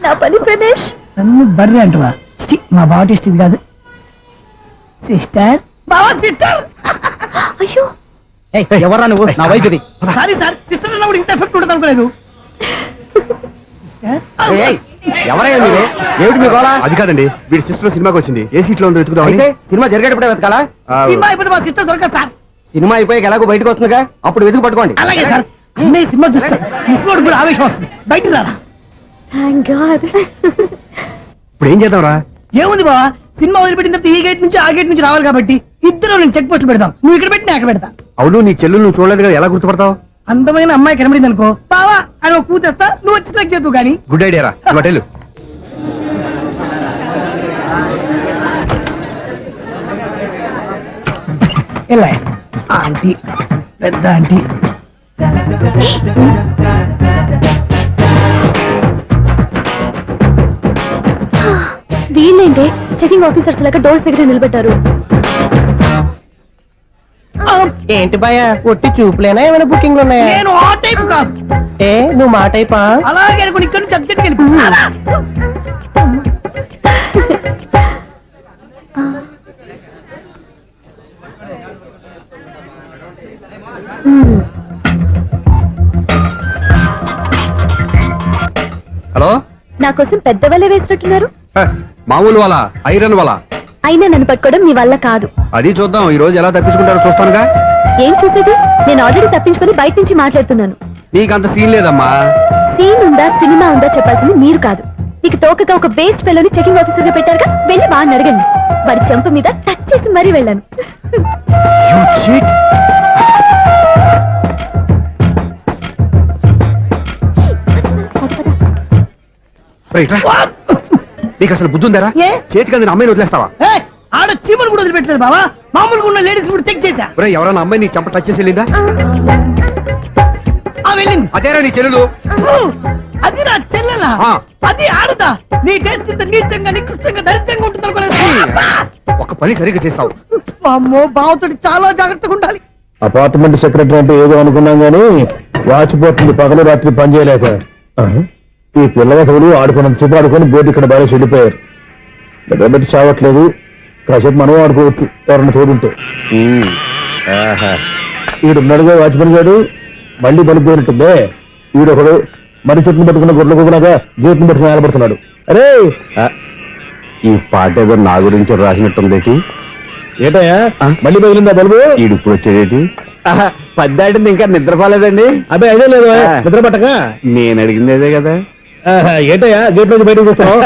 నా పని ఫినిష్. నన్ను బర్రె అంటవా? చిచి, మా బావ టేస్ట్ ఇది కాదు. సిస్టర్, బావా సిస్టర్. అయ్యో, ఎవరా నువ్వు? నా వైపు ఇది. సారీ సార్, సిస్టర్ అన్నప్పుడు ఇంత ఎఫెక్ట్ ఉండదు అనుకోలేదు. ఎవరయ్యా మీరు? ఏమిటి మీ గోళ? అది కాదండి, వీడి సిస్టర్ సినిమాకి వచ్చింది. ఏ సీట్ లో ఉందో వెతుకుదాం. అయితే సినిమా జరిగేటప్పుడే వెతకాలా? సినిమా అయిపోతే మా సిస్టర్ దొరకదు సార్. సినిమా అయిపోయాక ఎలాగో బయటకు వస్తుందిగా, అప్పుడు వెతుకు పట్టుకోండి. అలాగే సార్. అన్నయ్య సినిమా చూస్తారు. మిస్వాడు కూడా ఆవేశం వస్తుంది. బయటికి రారా. Thank God. ఇప్పుడు ఏం చేద్దాంరా? ఏముంది బావా, సినిమా వదిలిపెట్టిన తర్వాత ఈ గేట్ నుంచి ఆ గేట్ నుంచి రావాలి కాబట్టి ఇద్దరు నేను చెక్ పోస్టులు పెడతాం. నువ్వు ఇక్కడ పెట్టి నేను అక్కడ పెడతా. అవును, నీ చెల్లెలు నువ్వు చూడలేదు కదా, ఎలా గుర్తుపడతావు? అందమైన అమ్మాయి కనబడింది అనుకో, బావా అని ఒక కూతేస్తా, నువ్వు వచ్చి సెలెక్ట్ చేద్దు కానీ. గుడ్ ఐడియా రా. హోటల్ ఎలా ఆంటీ, పెద్ద ఆంటీ. వీళ్ళేంటి చెకింగ్ ఆఫీసర్స్ లాగా డోర్స్ దగ్గర నిలబెట్టారు. ఏంటి భయ, ఒట్టి చూపులేనా ఏమైనా బుకింగ్లు ఉన్నాయా? నేను ఆ టైప్ కాదు. ఏ నువ్వు మా టైపా? అలాగే అనుకుని ఇక్కడ నుంచి అర్జెంట్కి వెళ్ళిపోతున్నా. హలో, నా కోసం పెద్ద వలే వేసినట్టున్నారు. మామూలు వాళ్ళ ఐరన్ వాళ్ళ. అయినా నన్ను పట్టుకోవడం మీ వల్ల కాదు. అది చూద్దాం, ఈ రోజు ఎలా తప్పించుకుంటారో చూస్తానుగా. ఏం చూసేది? నేను ఆల్రెడీ తప్పించుకొని బయట నుంచి మాట్లాడుతున్నాను. నీకంత సీన్ లేదమ్మా. సీన్ ఉందా సినిమా ఉందా చెప్పాల్సింది మీరు కాదు. మీకు తోకగా ఒక బేస్ట్ ఫెలోని చెకింగ్ ఆఫీసర్ గా పెట్టారుగా, వెళ్ళి వాడిని అడగండి. వాడి చెంప మీద టచ్ చేసి మరీ వెళ్ళాను. నీకు అసలు బుద్ధి ఉందారా? ఏ? చేతికి అందిన అమ్మాయిని వదిలేస్తావా? ఏయ్, ఆడ చీమలు కూడా వదిలిపెట్టలేదు బావా. మామూలుగా ఉన్న లేడీస్ కూడా చెక్ చేశా. ఒరేయ్, ఎవరైనా అమ్మాయి నీ చెంప టచ్ చేసి వెళ్ళిందా? ఆ వెళ్ళింది. అదేరా నీ చెల్లెలు. అది నా చెల్లెలా? ఆ. అది ఆడదా? నీ టేస్ట్ ఇంత నీచంగా నికృష్టంగా దరిద్రంగా ఉంటుంది అనుకోలేదు. ఒక పని సరిగ్గా చేస్తావు. అమ్మో, బావతోటి చాలా జాగ్రత్తగా ఉండాలి. అపార్ట్మెంట్ సెక్రటరీ అంటే ఏదో అనుకున్నాం గానీ వాచిపోతుంది పగలు రాత్రి పని చేయలేక. ఈ పిల్లగతులు ఆడుకున్నంత సేపు ఆడుకొని బోర్డు ఇక్కడ బాగా చెడిపోయారు. నిద్రబెట్టి చావట్లేదు. కాసేపు మనం ఆడుకోవచ్చు ఎవరన్నా తోడుంటే. వీడున్నాడుగా వాచ్మెన్ గారు, మళ్ళీ బలిపోయినట్టుందే. వీడొకడు మరి చెట్టును పట్టుకున్న గొడ్ల గుబలాగా గేట్ను పట్టుకుని నిలబడుతున్నాడు. అరే ఈ పాట ఏదో నా గురించి రాసినట్టుంది. ఏటయ్యా మళ్ళీ పగిలిందా బల్బు? ఈడు ఇప్పుడు వచ్చేదేటి? పద్దాటింది ఇంకా నిద్రపోలేదండి. అబ్బాయి అదే లేదు నిద్ర పట్టక. నేను అడిగింది అదే కదా. ఏటయ్యా గేట్ నుంచి బయటకు చూస్తావు?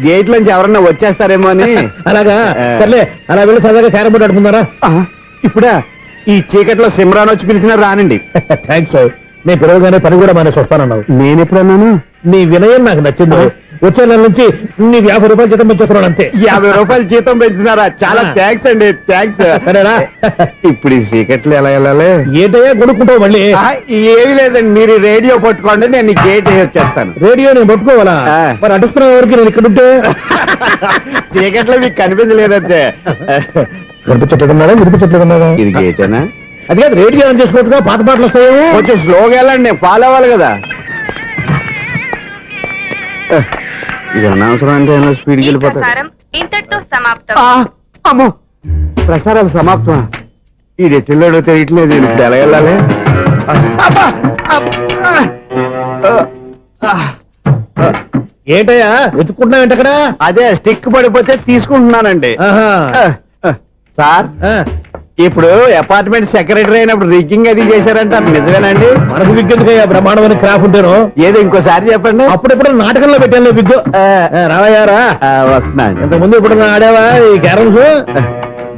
గేట్ లోంచి ఎవరన్నా వచ్చేస్తారేమో అని. అలాగా సర్లే, అలా వెళ్ళి సరదాగా క్యారం బోర్డు ఆడుకుందారా? ఇప్పుడా? ఈ చీకట్లో సిమ్రాన్ వచ్చి పిలిచినా రానండి. థ్యాంక్స్. నేను పిలవగానే పని కూడా మానేసి వస్తానన్నావు. నేను ఎప్పుడన్నాను? నీ వినయం నాకు నచ్చింది. వచ్చే నెల నుంచి నీ 50 రూపాయలు జీతం పెంచుతున్నాడు అంతే. 50 రూపాయలు జీతం పెంచినారా? చాలా థ్యాంక్స్ అండి, థ్యాంక్స్. సరేనా? ఇప్పుడు ఈ చీకట్లు ఎలా వెళ్ళాలి? ఏంటయ్యా కొనుక్కుంటావు మళ్ళీ? ఏమి లేదండి, మీరు రేడియో పట్టుకోండి, నేను ఈ గేట్ వేసి వచ్చేస్తాను. రేడియో నేను పట్టుకోవాలా? మరి అడుస్తున్న వరకు నేను ఇక్కడ ఉంటే చీకట్లో మీకు కనిపించలేదంటే. కనిపించట్లేదన్నాడా వినిపించట్లేదన్నాడా? ఇది గేటేనా? అది కాదు, రేడియో ఆన్ చేసుకోవచ్చుగా, పాత పాటలు వస్తాయేమో. కొంచెం స్లోగా వెళ్ళండి, నేను ఫాలో అవ్వాలి కదా. ఇది అనవసరం అంటే స్పీడ్కి వెళ్ళిపోతాడు. ఇంతటితో సమాప్తం. అమ్మో, ప్రసారాలు సమాప్తమా? ఈ రెట్టిల్లోడో తెలియట్లేదు, ఇప్పుడు ఎలా వెళ్ళాలి? ఏంటయ్యా వెతుక్కుంటున్నావు అక్కడ? అదే స్టిక్ పడిపోతే తీసుకుంటున్నానండి. సార్, ఇప్పుడు అపార్ట్మెంట్ సెక్రటరీ అయినప్పుడు రిగ్గింగ్ అది చేశారంటే అది నిజమేనండి? మనకు విగ్గెందుకయ్యా, బ్రహ్మాండమైన క్రాఫ్ ఉంటాను. ఏదో ఇంకోసారి చెప్పండి. అప్పుడెప్పుడు నాటకంలో పెట్టాను విగ్గు. రావయ్యారా? వస్తున్నాను. ఇంతకుముందు ఇప్పుడు ఆడావా ఈ క్యారమ్స్?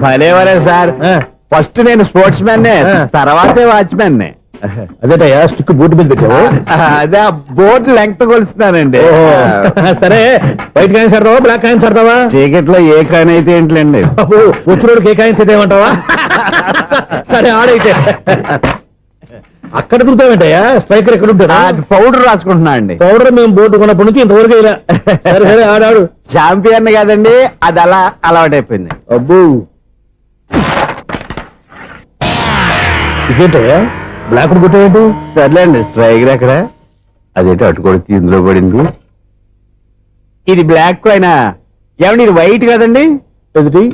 భలేవరే సార్, ఫస్ట్ నేను స్పోర్ట్స్ మ్యాన్, తర్వాతే వాచ్మెన్. అదేటయ్యా స్టిక్ బూట్ మీద పెట్టావు? అదే బోర్డు లెంగ్త్ కొలుస్తున్నానండి. సరే, వైట్ కాయిన్స్ ఆడతావా బ్లాక్ కాయిన్స్ ఆడతావా? చీకట్లో ఏ కాయిన్ అయితే ఏంటండి, వచ్చినోడికి ఏ కాయిన్స్ అయితే ఏమంటావా? సరే ఆడైతే. అక్కడ తిరుగుతావేంటయ్యా? స్ట్రైకర్ ఎక్కడ ఉంటారా? పౌడర్ రాసుకుంటున్నా అండి. పౌడర్ మేము బోర్డు కొన్నప్పటి నుంచి ఇంతవరకు ఇలా. సరే సరే ఆడాడు. ఛాంపియన్ కాదండి, అది అలా అలవాటైపోయింది. అబ్బు, ఇదేంటయ్యా బ్లాక్ కొట్టేయండి? సర్లేండి, స్ట్రైకర్ ఎక్కడ? అదేంటి అటుకొడితే ఇందులో పడింది. ఇది బ్లాక్ కాయినా? ఏమండి ఇది వైట్ కదండి? ఎదుటి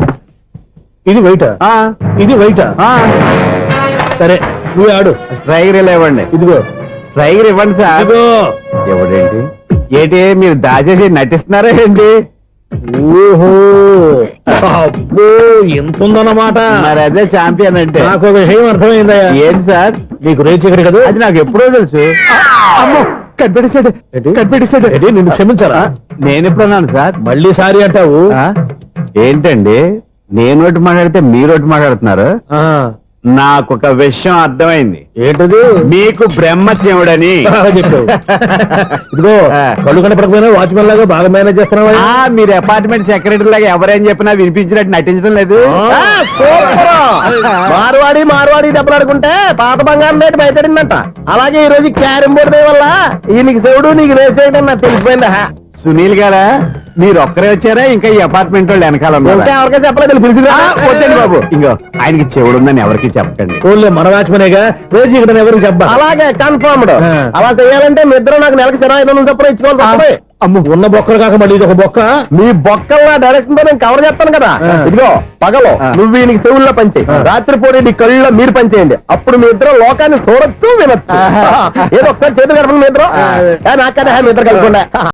ఇది వైటా? ఇది వైటా? సరే నువ్వు ఆడు. స్ట్రైకర్ ఇలా ఇవ్వండి. ఇదిగో స్ట్రైకర్ ఇవ్వండి సార్. ఇదిగో. ఎవడేంటి ఏంటి మీరు దాచేసి నటిస్తున్నారా ఏంటి? ఓహో, అబ్బో ఎంత ఉందన్నమాట. మరి అదే ఛాంపియన్ అంటే. నాకు ఒక విషయం అర్థమైందయ్యా. ఏంటి సార్? నీకు రేచి ఇక్కడ కదా? అది నాకు ఎప్పుడో తెలుసు. అమ్మో, కనిపెట్టేశాడు, కనిపెట్టేశాడు. నిన్ను క్షమించారా? నేను ఎప్పుడన్నాను సార్? మళ్ళీ సారీ అంటావు? ఏంటండి, నేనోటి మాట్లాడితే మీరోటి మాట్లాడుతున్నారు? నాకొక విషయం అర్థమైంది. ఏంటది? మీకు బ్రహ్మత్యముడని చెప్పావు. ఇదిగో కళ్ళు కనపడకపోయినా వాచ్మెన్ లాగా బాగా మేనేజ్ చేస్తున్నావా? మీరు అపార్ట్మెంట్ సెక్రటరీ లాగా ఎవరేం చెప్పినా వినిపించినట్టు నటించడం లేదు. మార్వాడి దెబ్బలాడుకుంటే పాత బంగారం రేటు భయపడిందంట. అలాగే ఈ రోజు క్యారం బోర్డు వల్ల ఈయనకి శివుడు నీకు రేసేయడం నాకు తెలిసిపోయిందా? సునీల్ గారా, మీరు ఒక్కరే వచ్చారా? ఇంకా ఈ అపార్ట్మెంట్ వాళ్ళు వెనకాల ఎవరికీ చెప్పలేదు, పిలిచిరా. వద్దండి బాబు, ఇంకో ఆయనకి చెవుడుందని ఎవరికి చెప్పకండి. ఓన్లీ మన వాచ్మనేగా, రోజు ఇక్కడ ఎవరికి చెప్పా. అలాగే కన్ఫర్మ్డ్. అలా చేయాలంటే మీ ఇద్దరు నాకు నెలకు 25,000 చొప్పున ఇచ్చుకోవాలి. అమ్మ, ఉన్న బొక్కలు కాక మళ్ళీ ఇది ఒక బొక్క. మీ బొక్కల డైరెక్షన్ తో నేను కవర్ చేస్తాను కదా. ఇదిగో పగలో నువ్వు ఈయనకి చెవుల్లో పనిచేయి, రాత్రి పూట నీ కళ్ళలో మీరు పనిచేయండి. అప్పుడు మీ ఇద్దరు లోకాన్ని చూడొచ్చు, వినొచ్చు. ఏదో ఒకసారి చేతులు గడపండి మీ ఇద్దరు. నాకదే మీ ఇద్దరు కలుపుకుండా.